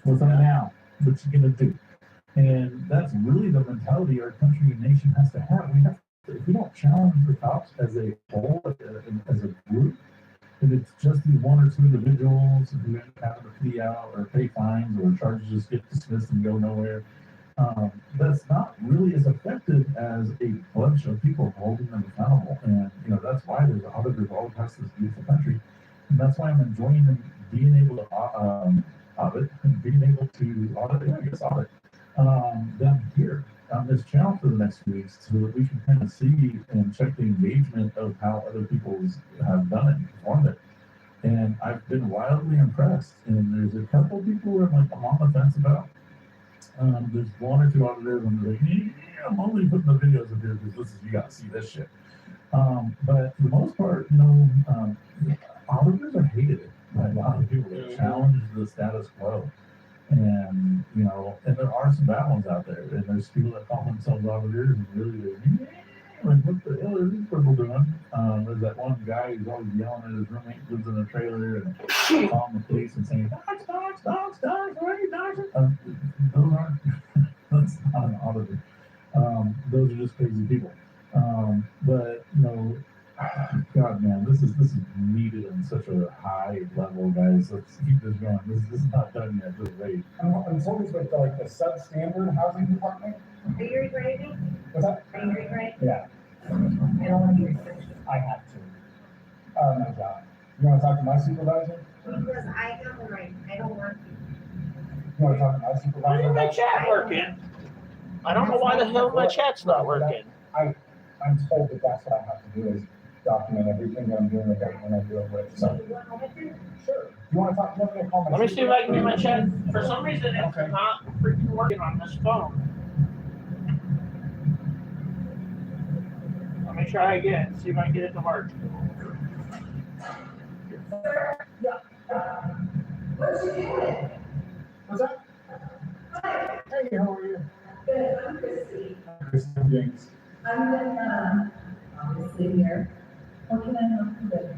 What's up now? What you gonna do? And that's really the mentality our country and nation has to have. If we don't challenge the cops as a whole, as a group, and it's just these one or two individuals who end up having to plea out or pay fines or charges just get dismissed and go nowhere, that's not really as effective as a bunch of people holding them accountable. And, you know, that's why there's auditors all across this beautiful country. And that's why I'm enjoying being able to audit and being able to audit them here on this channel for the next few weeks so that we can kind of see and check the engagement of how other people have done it and performed it. And I've been wildly impressed. And there's a couple people where I'm on the fence about. There's one or two auditors and they're like, yeah, I'm only putting the videos up here because you gotta see this shit. But for the most part, you know, auditors are hated by a lot of people that challenge the status quo. And, you know, and there are some bad ones out there. And there's people that call themselves auditors and really, like, what the hell are these people doing? There's that one guy who's always yelling at his roommate, lives in a trailer, and calling the police and saying, dogs, where are you, dogs? Those aren't, that's not an auditor. Those are just crazy people. But, you know, God, man, this is needed on such a high level, guys. Let's keep this going. This is not done yet. Just wait. I'm always with like the substandard housing department. Are you regrading? What's that? Are you regrading? Yeah, I don't want to hear it. I have to. No job. You want to talk to my supervisor? Because I have a right, I don't want to. You want to talk to my Why supervisor? is my about- chat working? I don't know why the hell my chat's not working. I'm told that that's what I have to do is document everything that I'm doing with everyone I deal with. So, sure. You want to talk? You want me to call my Let me see if I can get my supervisor? chat. For some reason, it's Okay. not freaking working on this phone. Let me try again, see if I can get it to work. What's that? Hey, how are you? Good, I'm Christy. Christian James. I'm in, obviously here. What can I help you with?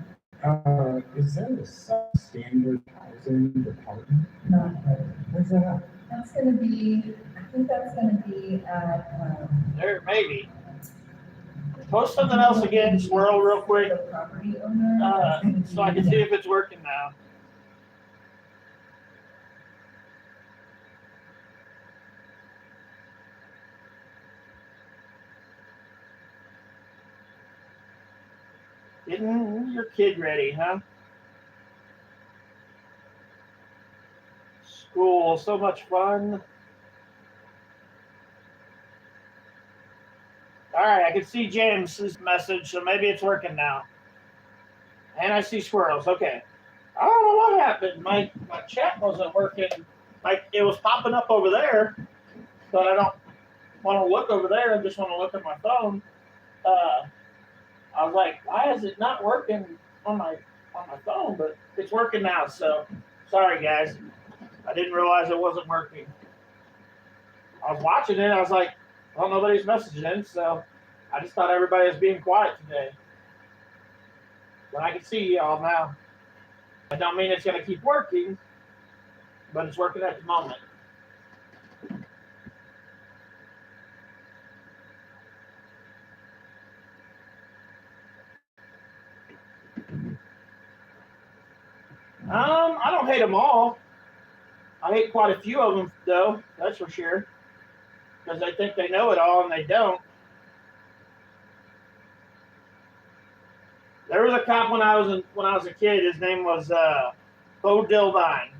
Is there a substandard housing department? Not really. Where's that at? That's gonna be, I think that's gonna be at, There, maybe. Post something else again, Swirl, real quick, the property owner. so I can see if it's working now. Getting your kid ready, huh? School, so much fun. All right, I can see James's message, so maybe it's working now. And I see squirrels. Okay. I don't know what happened. My chat wasn't working. Like it was popping up over there, but I don't want to look over there. I just want to look at my phone. I was like, why is it not working on my phone? But it's working now. So sorry, guys. I didn't realize it wasn't working. I was watching it. I was like, well, nobody's messaging, so I just thought everybody was being quiet today. But I can see y'all now. I don't mean it's going to keep working, but it's working at the moment. I don't hate them all. I hate quite a few of them, though. That's for sure. Because they think they know it all, and they don't. There was a cop when I was a kid. His name was Bo Dildine,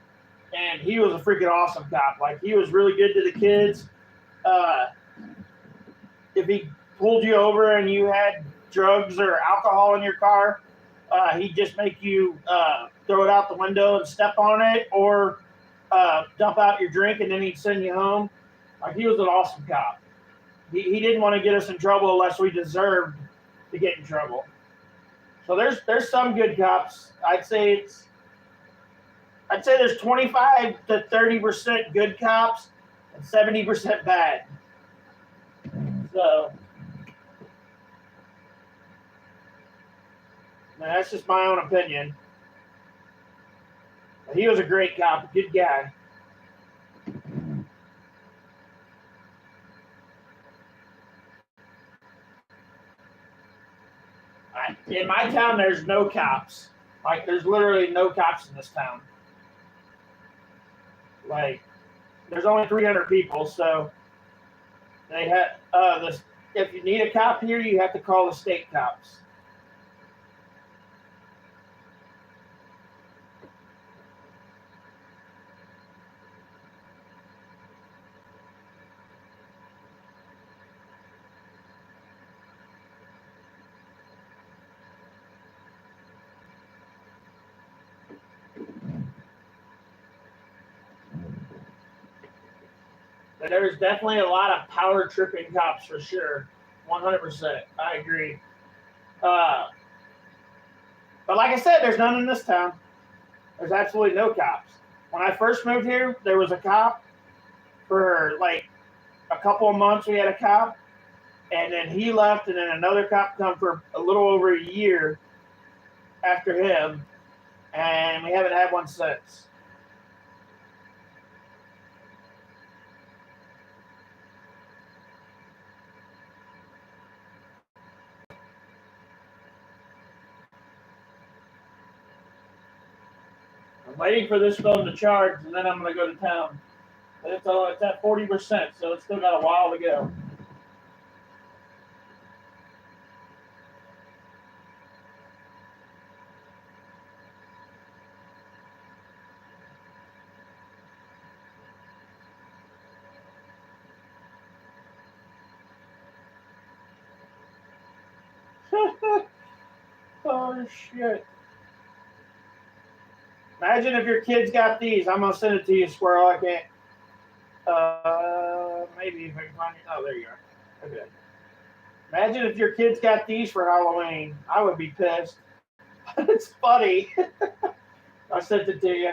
and he was a freaking awesome cop. Like he was really good to the kids. If he pulled you over and you had drugs or alcohol in your car, he'd just make you throw it out the window and step on it, or dump out your drink, and then he'd send you home. Like he was an awesome cop. He didn't want to get us in trouble unless we deserved to get in trouble. So there's some good cops. I'd say there's 25 to 30% good cops and 70% bad. So that's just my own opinion. But he was a great cop, a good guy. In my town, there's no cops. Like, there's literally no cops in this town. Like, there's only 300 people, so they have if you need a cop here, you have to call the state cops. But there's definitely a lot of power tripping cops for sure. 100%. I agree. But like I said, there's none in this town. There's absolutely no cops. When I first moved here, there was a cop. For like a couple of months, we had a cop. And then he left, and then another cop come for a little over a year after him. And we haven't had one since. I'm waiting for this phone to charge, and then I'm going to go to town. But it's at 40%, so it's still got a while to go. Oh, shit. Imagine if your kids got these. I'm going to send it to you, Squirrel. I can't. Maybe if I can find it. Oh, there you are. Okay. Imagine if your kids got these for Halloween. I would be pissed. It's funny. I sent it to you.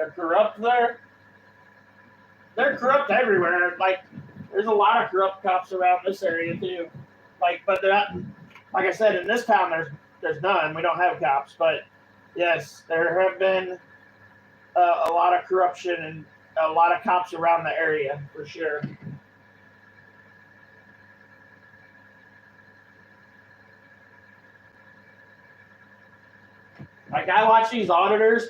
they're corrupt there. They're corrupt everywhere. Like, there's a lot of corrupt cops around this area too. Like, but they're not, like I said, in this town, there's none. We don't have cops, but yes, there have been a lot of corruption and a lot of cops around the area for sure. Like, I watch these auditors,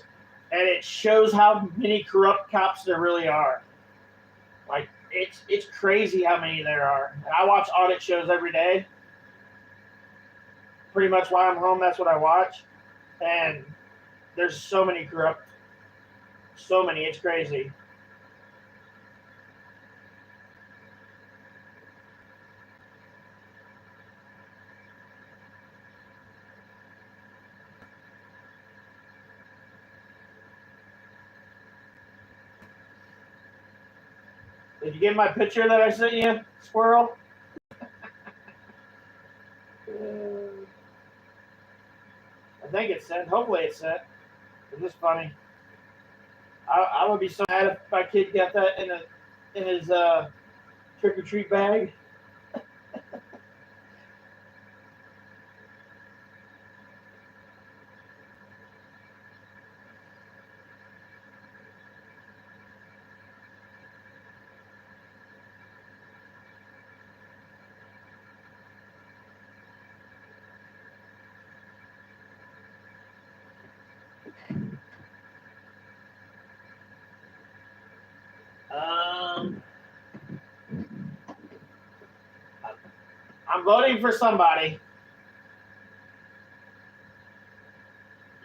and it shows how many corrupt cops there really are. Like, it's crazy how many there are. And I watch audit shows every day. Pretty much while I'm home, that's what I watch. And there's so many corrupt, so many, it's crazy. Did you get my picture that I sent you, Squirrel? I think it's sent. Hopefully it's sent. It's just funny. I would be so mad if my kid got that in his trick or treat bag. I'm voting for somebody.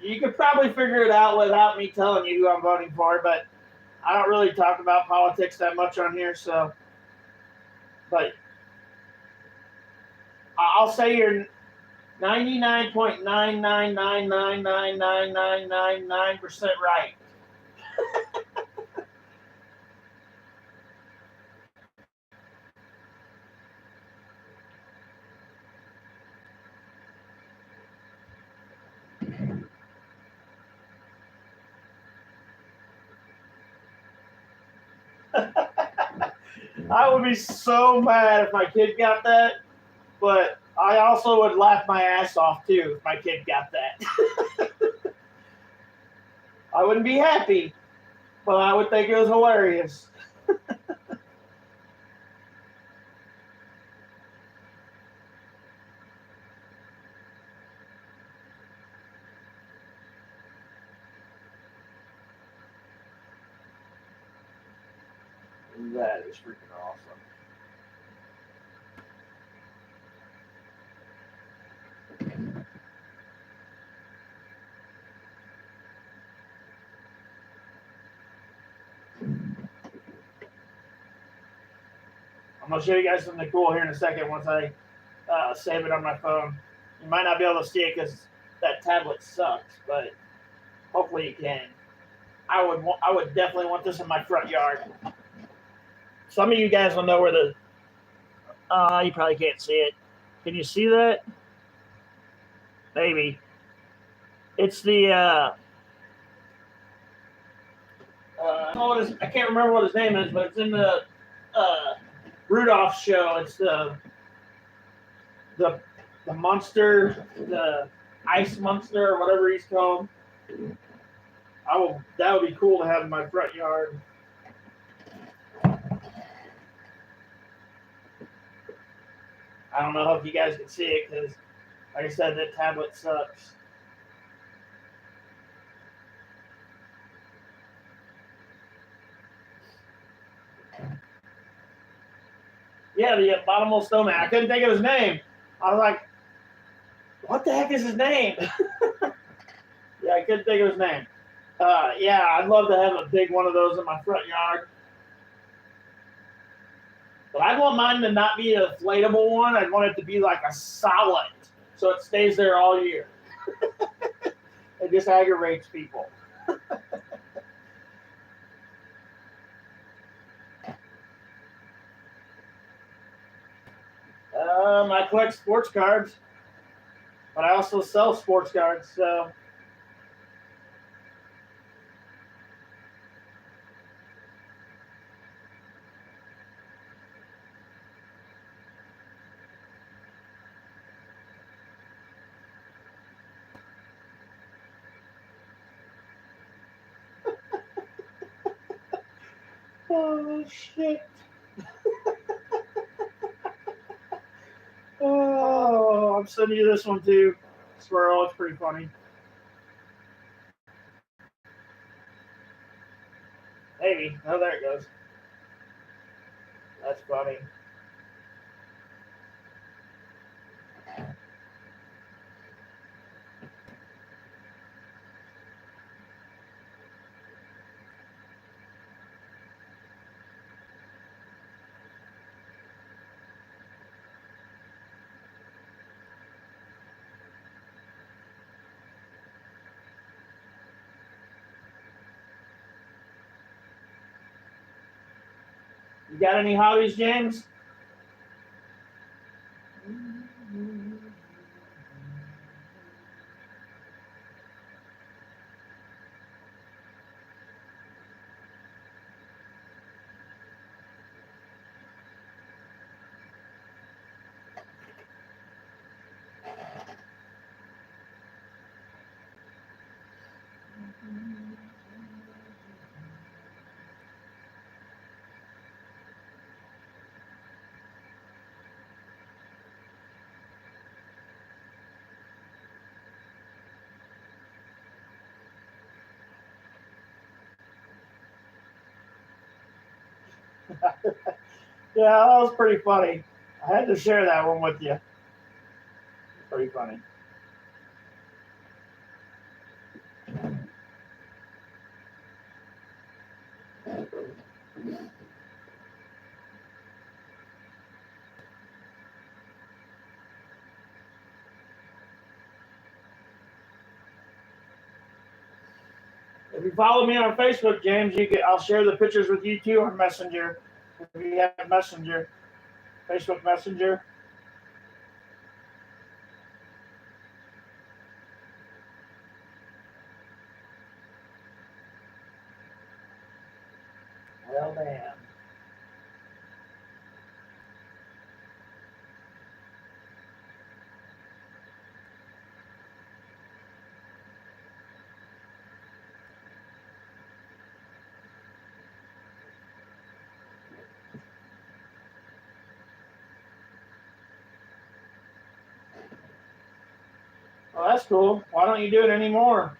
You could probably figure it out without me telling you who I'm voting for, but I don't really talk about politics that much on here, so. But I'll say you're 99.999999999% right. I would be so mad if my kid got that, but I also would laugh my ass off too if my kid got that. I wouldn't be happy, but I would think it was hilarious. That is freaking awesome. I'm going to show you guys something cool here in a second once I save it on my phone. You might not be able to see it because that tablet sucks, but hopefully you can. I would definitely want this in my front yard. Some of you guys will know where the... you probably can't see it. Can you see that? Maybe. It's the... I can't remember what his name is, but it's in the Rudolph show. It's the monster, the ice monster, or whatever he's called. That would be cool to have in my front yard. I don't know if you guys can see it because, like I said, that tablet sucks. Yeah, the abominable snowman. I couldn't think of his name. I was like, what the heck is his name? Yeah, I couldn't think of his name. Yeah, I'd love to have a big one of those in my front yard. But I want mine to not be an inflatable one. I'd want it to be like a solid, so it stays there all year. It just aggravates people. I collect sports cards, but I also sell sports cards, so. Oh shit. Oh, I'm sending you this one too. Swirl, it's pretty funny. Maybe. Oh, there it goes. That's funny. You got any hobbies, James? Yeah, that was pretty funny. I had to share that one with you. Pretty funny. If you follow me on Facebook, James, I'll share the pictures with you too on Messenger. If you have Messenger, Facebook Messenger. Well, damn. Well, that's cool. Why don't you do it anymore?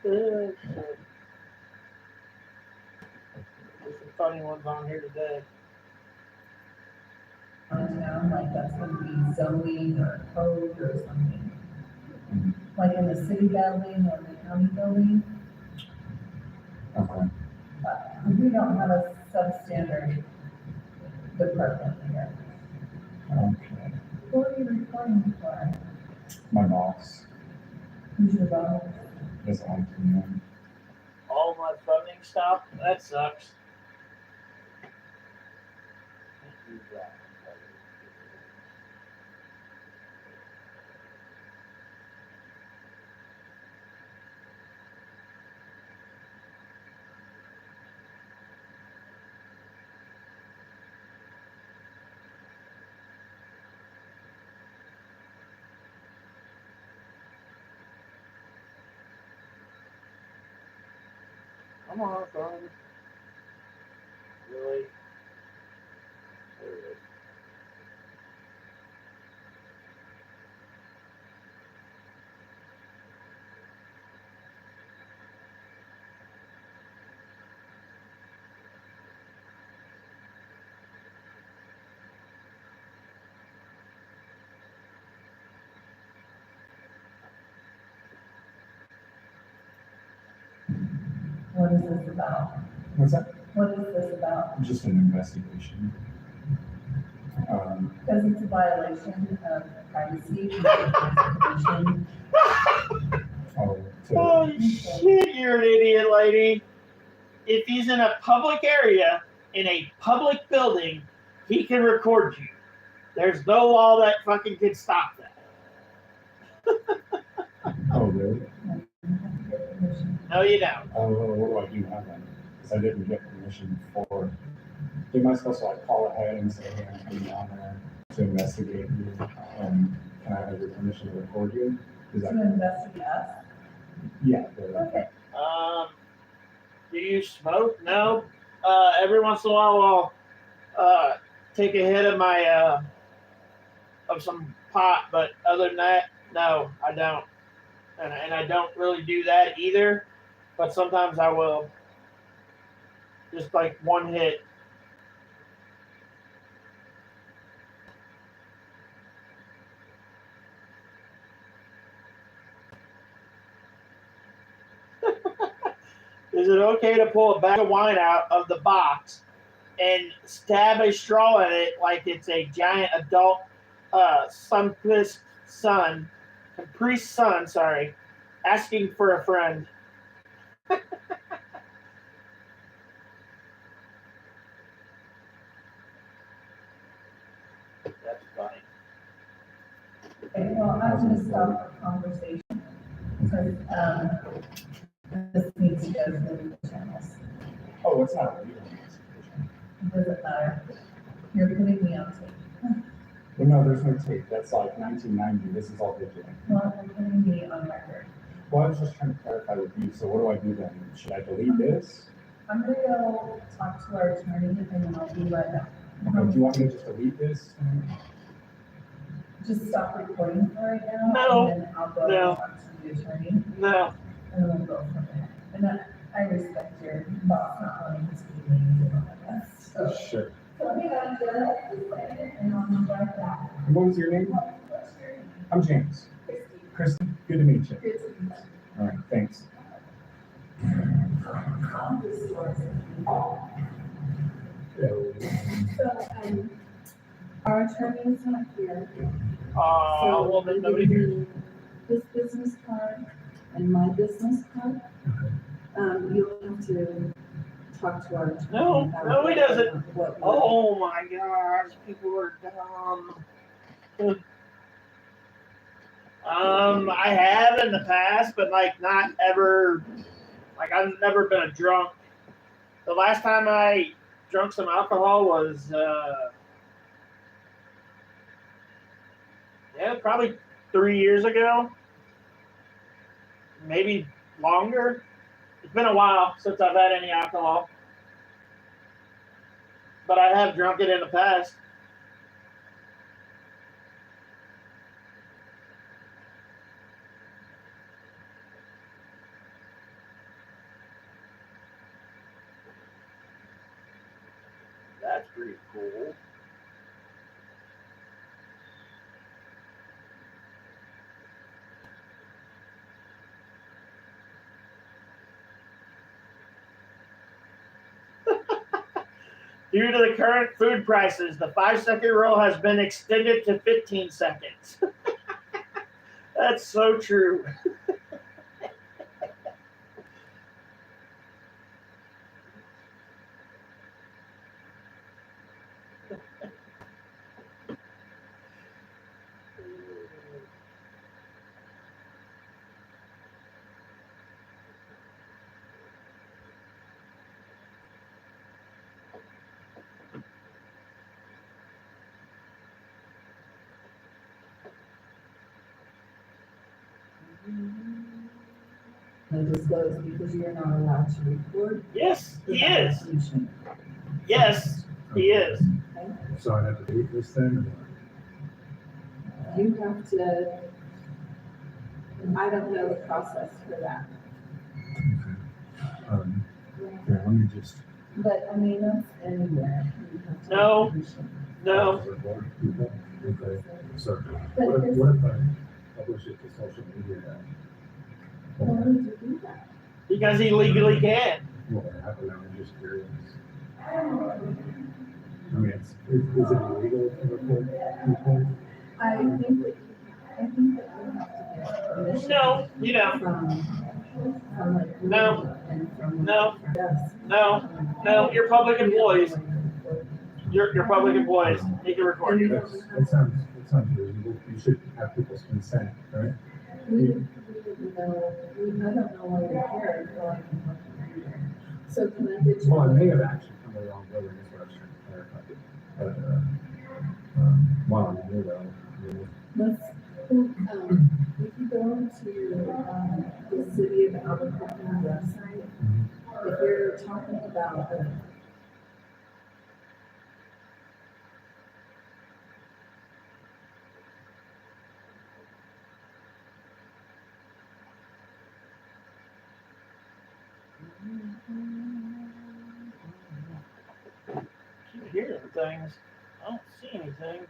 There's some funny ones on here today. Downtown, like that's gonna be zoning or code or something. Like in the city building or the county building, Okay. we don't have a substandard department here. Okay. Who are you reporting for? My boss Who's your boss? is on to me. All my funding stopped? That sucks. Come on, phone. Really? There it is. What is this about? What's that? What is this about? Just an investigation. Because it's a violation of privacy. Information. Oh shit, you're an idiot, lady. If he's in a public area, in a public building, he can record you. There's no law that fucking can stop that. Oh, really? No, you don't. What do I do now then? Because I didn't get permission for. Am I supposed to like call ahead and say, hey, I'm coming down there to investigate you? Can I have your permission to record you? Is that? To investigate us? Yeah. Okay. Do you smoke? No. Every once in a while, I'll take a hit of my of some pot, but other than that, no, I don't. And I don't really do that either. But sometimes I will. Just like one hit. Is it okay to pull a bag of wine out of the box and stab a straw in it like it's a giant adult Capri Sun, asking for a friend? That's funny. Okay, well, I'm going to stop the conversation. Because, this needs to go through the channels. Oh, it's not a legal investigation. It doesn't matter. You're putting me on tape. Well, no, there's no tape. That's like 1990. This is all digital. Well, you're putting me on record. Well, I was just trying to clarify with you. So what do I do then? Should I delete this? I'm going to go talk to our attorney and then I'll be right back. Okay, do you want me to just delete this? Just stop recording for right now. No. And then I'll go No. and talk to the attorney. No. And then we'll go from there. And I respect your boss not wanting to be mean like that. So, Sure. let me go into it and I'll be right back. And what was your name? What's your name? I'm James. Christy. Kristen, good to meet you. Good to meet you. All right, thanks. So, our attorney is not here. Well, then nobody here. This business card and my business card. You'll have to talk to our attorney. No, about no, he doesn't. what- Oh my gosh, people are dumb. I have in the past, but like not ever. Like I've never been a drunk. The last time I drank some alcohol was, probably 3 years ago. Maybe longer. It's been a while since I've had any alcohol. But I have drunk it in the past. That's pretty cool. Due to the current food prices, the 5-second rule has been extended to 15 seconds. That's so true. And disclose because you're not allowed to record. Yes, the he is. conversation. Yes, he is. So I have to delete this then? You have to, I don't know the process for that. Here, let me just. But I mean, that's anywhere. You have to No. have permission. No. Okay, so But what there's- if I publish it to social media then? Why would you do that? Because he legally can. Well, I don't know, I'm just curious. I mean, is it illegal to report people? I think that you have to get permission. No, you don't. From like. No. And from. No. Yes. No, you're public employees. You're public employees. They can record you. That sounds reasonable. You should have people's consent, right? We didn't know, I don't know why you're here, until I can help you here. So can I get you? Well, I may have actually come to the wrong building, is what I was trying to clarify. But, while I'm here though, Let's, if you go to, the city of Albuquerque website, if you're talking about the. Keep hearing things. I don't see anything.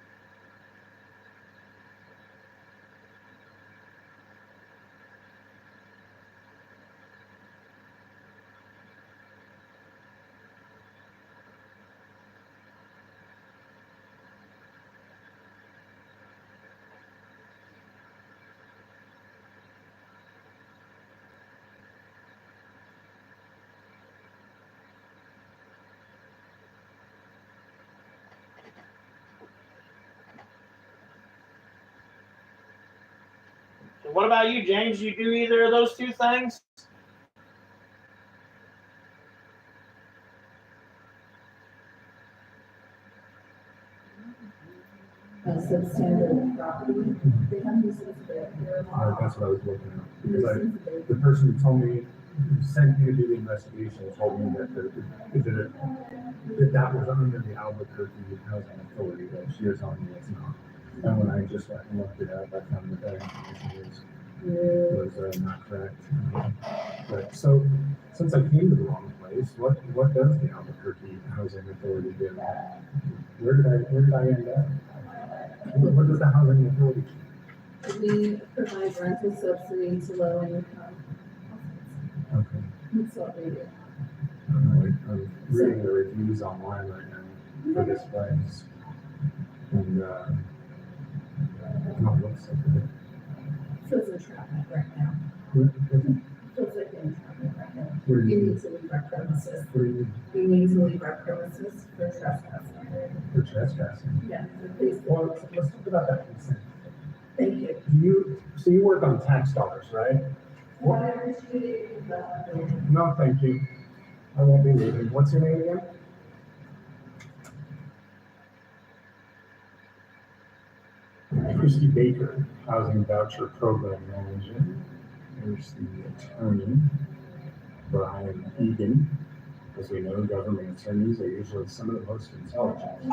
So what about you, James? You do either of those two things? Substandard property, they have to sensitive. that's what I was looking at. Because the person who told me, who sent me to do the investigation, told me that that was under the Albuquerque Housing Authority, but she was telling me it's not. And when I just went and looked it up, I found that information was not correct. But so, since I came to the wrong place, what does the Albuquerque Housing Authority do? Where did I end up? What does the Housing Authority do? We provide rental subsidy to low income. Okay. That's what we do. I'm reading the reviews online right now for this place. And, it looks like it. Feels in traffic right now. Feels like in traffic right now. What do You you need to leave our premises. What do you mean? You need to leave our premises for trespassing. For trespassing? Yeah, please. Well, let's talk about that consent. Thank you. So you work on tax dollars, right? No, thank you. I won't be leaving. What's your name again? Christy Baker, Housing Voucher Program Manager. There's the attorney, Brian Egan. As we know, government attorneys are usually some of the most intelligent.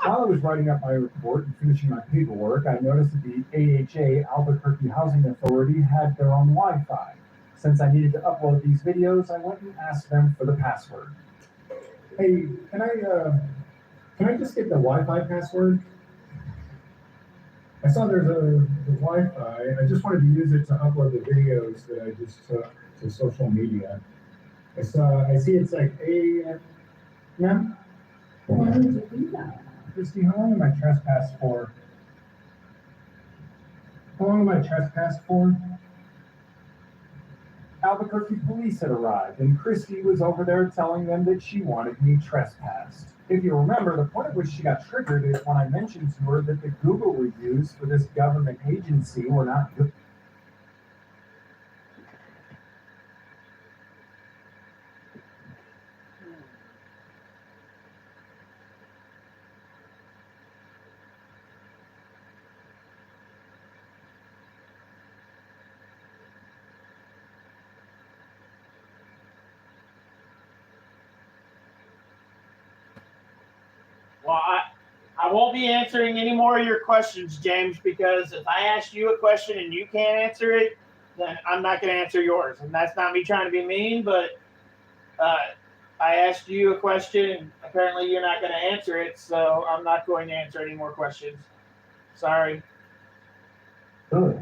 While I was writing up my report and finishing my paperwork, I noticed that the AHA, Albuquerque Housing Authority, had their own Wi-Fi. Since I needed to upload these videos, I went and asked them for the password. Hey, can I just get the Wi-Fi password? I saw there's the Wi-Fi. I just wanted to use it to upload the videos that I just took to social media. I see it's like ma'am? Why would you do that? Christy, how long am I trespassed for? How long am I trespassed for? Albuquerque police had arrived, and Christy was over there telling them that she wanted me trespassed. If you remember, the point at which she got triggered is when I mentioned to her that the Google reviews for this government agency were not good. Well, I won't be answering any more of your questions, James, because if I ask you a question and you can't answer it, then I'm not going to answer yours. And that's not me trying to be mean, but I asked you a question and apparently you're not going to answer it, so I'm not going to answer any more questions. Sorry. Good.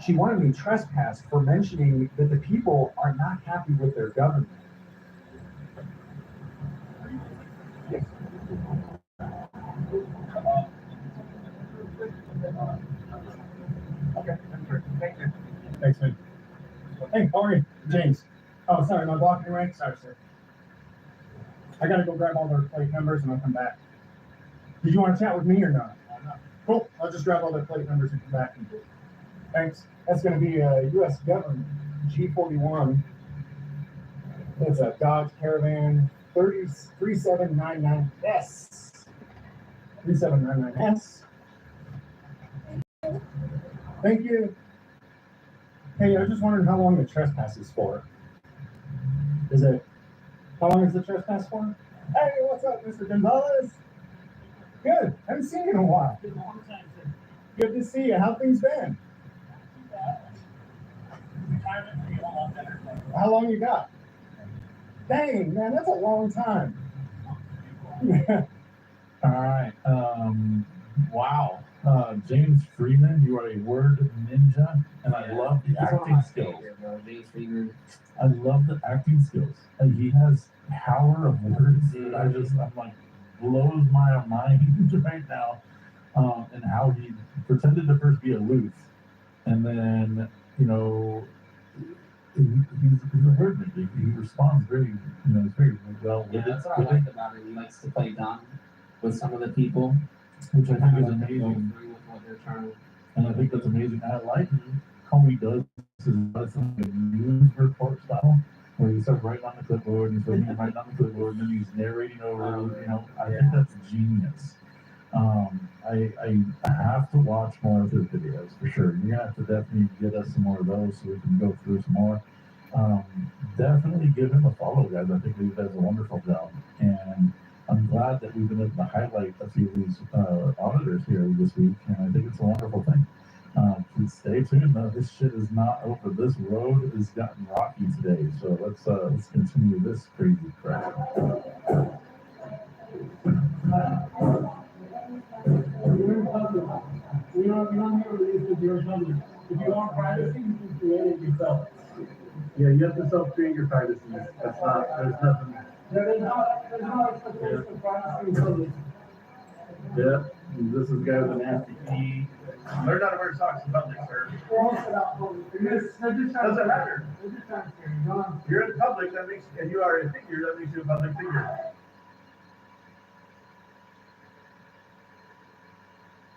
she wanted me trespassed for mentioning that the people are not happy with their government. Okay, thank you. Thanks, man. Hey, how are you? James. Oh, sorry, am I blocking your rank? Sorry, sir. I gotta go grab all their plate numbers and I'll come back. Did you want to chat with me or not? Cool. I'll just grab all their plate numbers and come back. Thanks. That's gonna be a U.S. government G41. It's a Dodge Caravan 3799S. 3799S. Thank you. Hey, I was just wondering how long the trespass is for. How long is the trespass for? Hey, what's up, Mr. Gonzalez? Good. Haven't seen you in a while. Good to see you. How things been? How long you got? Dang, man, that's a long time. All right. Wow. James Freeman, you are a word ninja, and I love the acting skills. James Freeman. I love the acting skills. And he has power of words that I'm like, blows my mind right now. And how he pretended to first be aloof, and then, he's a word ninja. He responds very, very well. Yeah, that's what I like about him. He likes to play dumb with some of the people, which I think is like to go amazing. through with what they're trying to. And I think that's amazing. I like how he does this news report style, where he starts writing on the clipboard and he's writing on the clipboard and then he's narrating over. I think that's genius. I have to watch more of his videos for sure. You're gonna have to definitely get us some more of those so we can go through some more. Definitely give him a follow, guys. I think he does a wonderful job, and I'm glad that we've been able to highlight a few of these auditors here this week, and I think it's a wonderful thing. Please stay tuned. This shit is not over. This road has gotten rocky today, so let's continue this crazy crap. You're in public. We don't have to release if you're in public. If you want privacy, you can create it yourself. Yeah, you have to self-create your privacy. There's nothing. There's no expectation of privacy in public. Yeah, this is guy with a nasty key. Learn how to wear socks in public, sir. Doesn't matter. You're in public, and you are a figure, that makes you a public figure.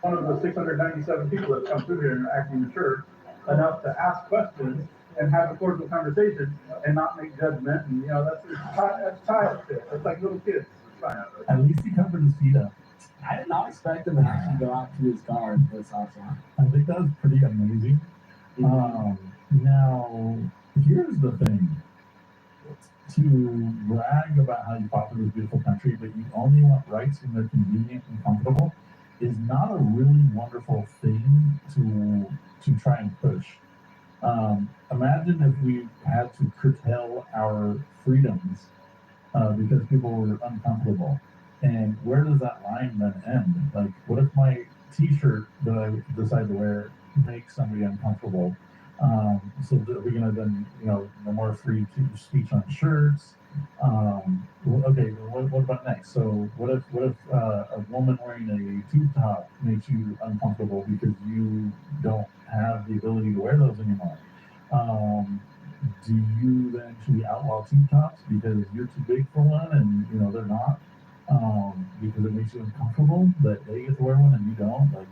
One of the 697 people that come through here and are acting mature enough to ask questions and have a cordial conversation and not make judgment, and that's child shit. That's like little kids. It's fine. At least he covered his feet up. I did not expect him to actually go out to his car and put socks on. I think that was pretty amazing. Now, here's the thing. To brag about how you fought for this beautiful country, but you only want rights when they're convenient and comfortable, is not a really wonderful thing to try and push. Imagine if we had to curtail our freedoms because people were uncomfortable. And where does that line then end? Like, what if my t-shirt that I decide to wear makes somebody uncomfortable? So that we're gonna then, no more free speech on shirts. Okay, what about next? So what if a woman wearing a tube top makes you uncomfortable because you don't have the ability to wear those anymore? Do you then should we outlaw tube tops because you're too big for one and they're not? Because it makes you uncomfortable that they get to wear one and you don't? Like,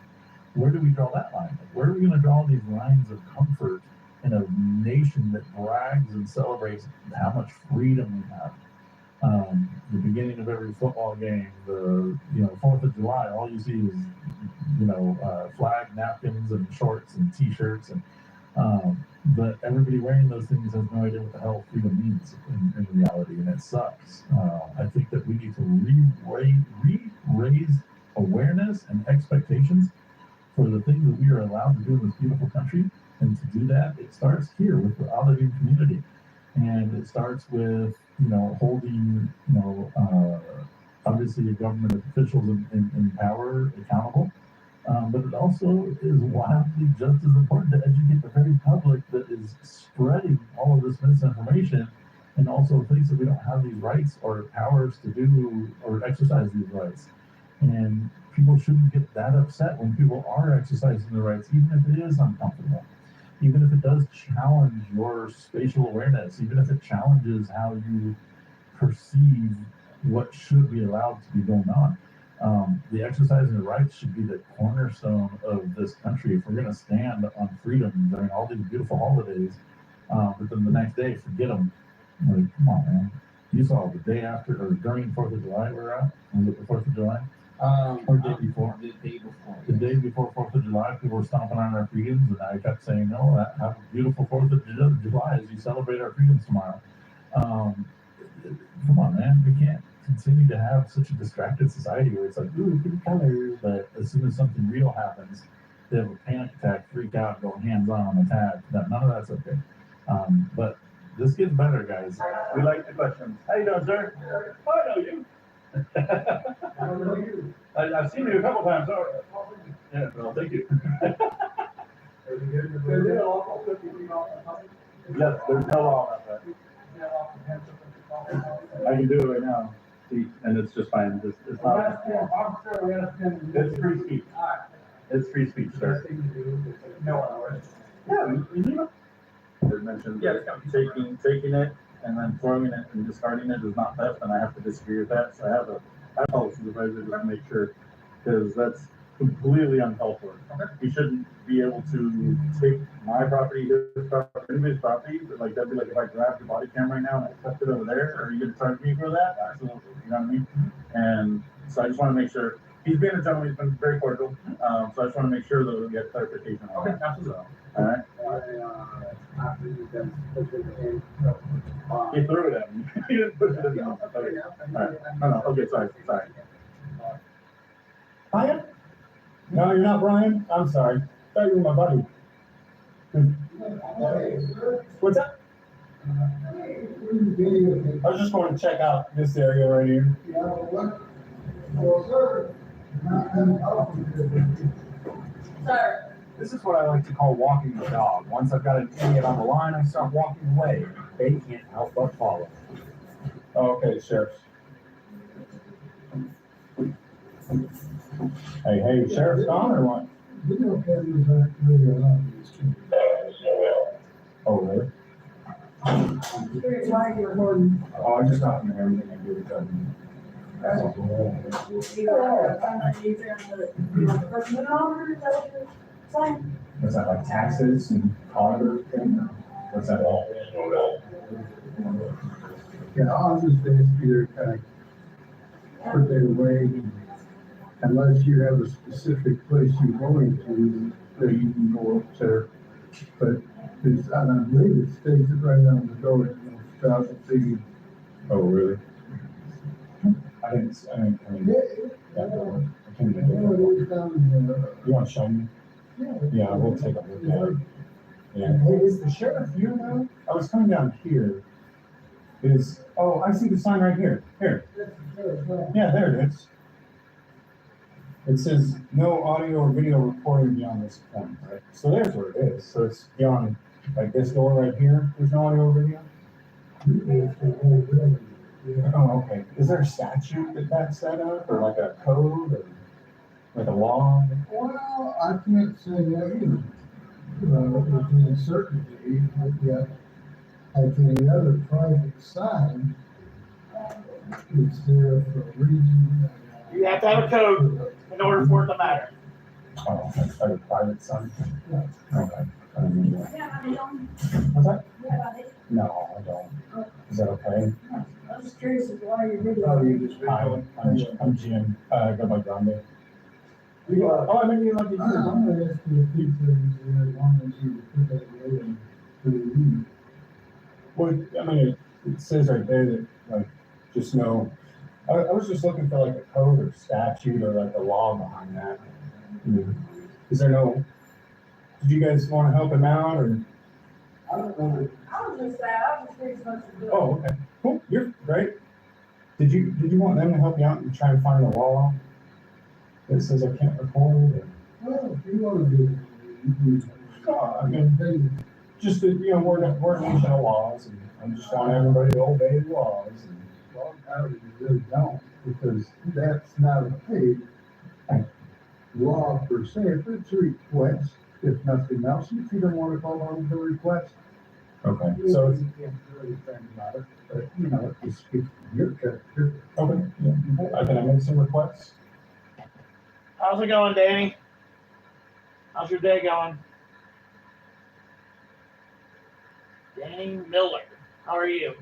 where do we draw that line? Like, where are we going to draw these lines of comfort in a nation that brags and celebrates how much freedom we have? The beginning of every football game, the 4th of July, all you see is flag napkins and shorts and t-shirts, and but everybody wearing those things has no idea what the hell freedom means in reality, and it sucks. I think that we need to raise awareness and expectations for the things that we are allowed to do in this beautiful country. And to do that, it starts here with the auditing community. And it starts with, holding, obviously your government officials in power accountable. But it also is wildly just as important to educate the very public that is spreading all of this misinformation, and also thinks that we don't have these rights or powers to do or exercise these rights. And people shouldn't get that upset when people are exercising their rights, even if it is uncomfortable, even if it does challenge your spatial awareness, even if it challenges how you perceive what should be allowed to be going on. The exercising of rights should be the cornerstone of this country. If we're going to stand on freedom during all these beautiful holidays, but then the next day forget them. Like, come on, man. You saw the day after or during 4th of July we were out. Was it the 4th of July? Or the day before? The day before. The day before 4th of July, people were stomping on our freedoms, and I kept saying, no, have a beautiful 4th of July as you celebrate our freedoms tomorrow. Come on, man. We can't continue to have such a distracted society where it's like, ooh, pretty colors, but as soon as something real happens, they have a panic attack, freak out, go hands-on attack. None of that's okay. But this gets better, guys. We like the questions. How you doing, sir? Oh, I know you. I don't know you. I've seen you a couple times. Oh, yeah, well, thank you. Is it all 50 feet off the top? Yes, there's no law about that. Yeah, off the fence, off the top. I can do it right now. See, and it's just fine. It's Well, not. that's fair. Officer, we understand. It's free speech. All right. It's free speech, sir. Best thing to do is know our rights. Yeah, you know. They mentioned taking it and then throwing it and discarding it is not theft, and I have to disagree with that. So I have a policy supervisor just to make sure, because that's completely uncalled for. Okay. You shouldn't be able to take my property, his property, anybody's property, but like that'd be like if I grabbed your body cam right now and I kept it over there, are you gonna charge me for that? Absolutely, you know what I mean? And so I just wanna make sure, he's been a gentleman, he's been very cordial, so I just wanna make sure that we get clarification on that. Okay, absolutely. So, all right? After you guys push it in. He threw it at me. He didn't push it in. Yeah, Okay. okay, yeah. All right. No, okay, sorry. Brian? No, you're not Brian? I'm sorry. I thought you were my buddy. What's that? I was just going to check out this area right here. Sir, This is what I like to call walking the dog. Once I've got an idiot on the line, I start walking away. They can't help but follow. Okay, Sheriff. Hey, Sheriff's gone or what? Video cameras aren't really allowed in this community. Oh, really? Oh, I just got to know everything I do with them. Was that like taxes and auditors thing? What's that all? Yeah, I'll just ask you to kind of put that away, unless you have a specific place you're going to, that you can go up there. But it's, and I believe it stays right on the door, you know, 1,000 feet. Oh, really? I didn't, yeah, I can't even do it. You want to show me? Yeah, we'll take a look at it. Yeah. Hey, is the sheriff here now? I was coming down here. Oh, I see the sign right here. Here. Yeah, there it is. It says no audio or video recording beyond this point, right? So there's where it is. So it's beyond, like this door right here. There's no audio or video? Oh, okay. Is there a statute that's set up, or like a code, or like a law? Well, I can't say that either. With any certainty, but yet, like any other private sign, it's there for a reason. You have to have a code in order for it to matter. Oh, that's like a private sign? Yeah. Okay. I didn't mean that. What's that? No, I don't. Is that okay? I'm just curious as to why you did Oh, you it. just, I'm Jim, I go by Grande. Oh, I mean, you like to I'm gonna ask you a few things, as long as you put that away and put it in. Well, I mean, it says right there that, like, just know, I was just looking for like a code or statute or like a law behind that. Is there no, did you guys want to help him out, or? I don't know. I was just saying, I was just curious what you're doing. Oh, okay, cool, you're great. Did you want them to help you out and try and find the law that says I can't record, or? Well, if you wanna do it, you do. No, I mean, just that, you know, we're a nation of laws, and I just want everybody to obey the laws. And Well, I really don't, because that's not a paid law per se. If it's a request, if nothing else, if you don't wanna go along with the request, okay, so so you can't do anything about it, but, you know, it's your character. okay, yeah. Can I make some requests? How's it going, Danny? How's your day going? Danny Miller, how are you?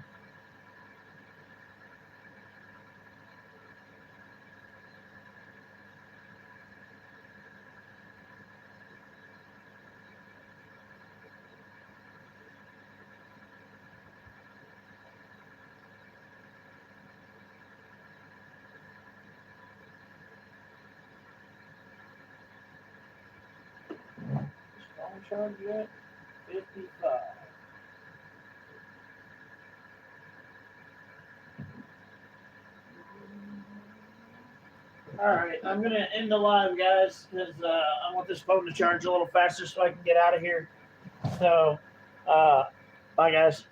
Phone charge yet? 55. All right, I'm gonna end the live, guys, because I want this phone to charge a little faster so I can get out of here. So, bye, guys.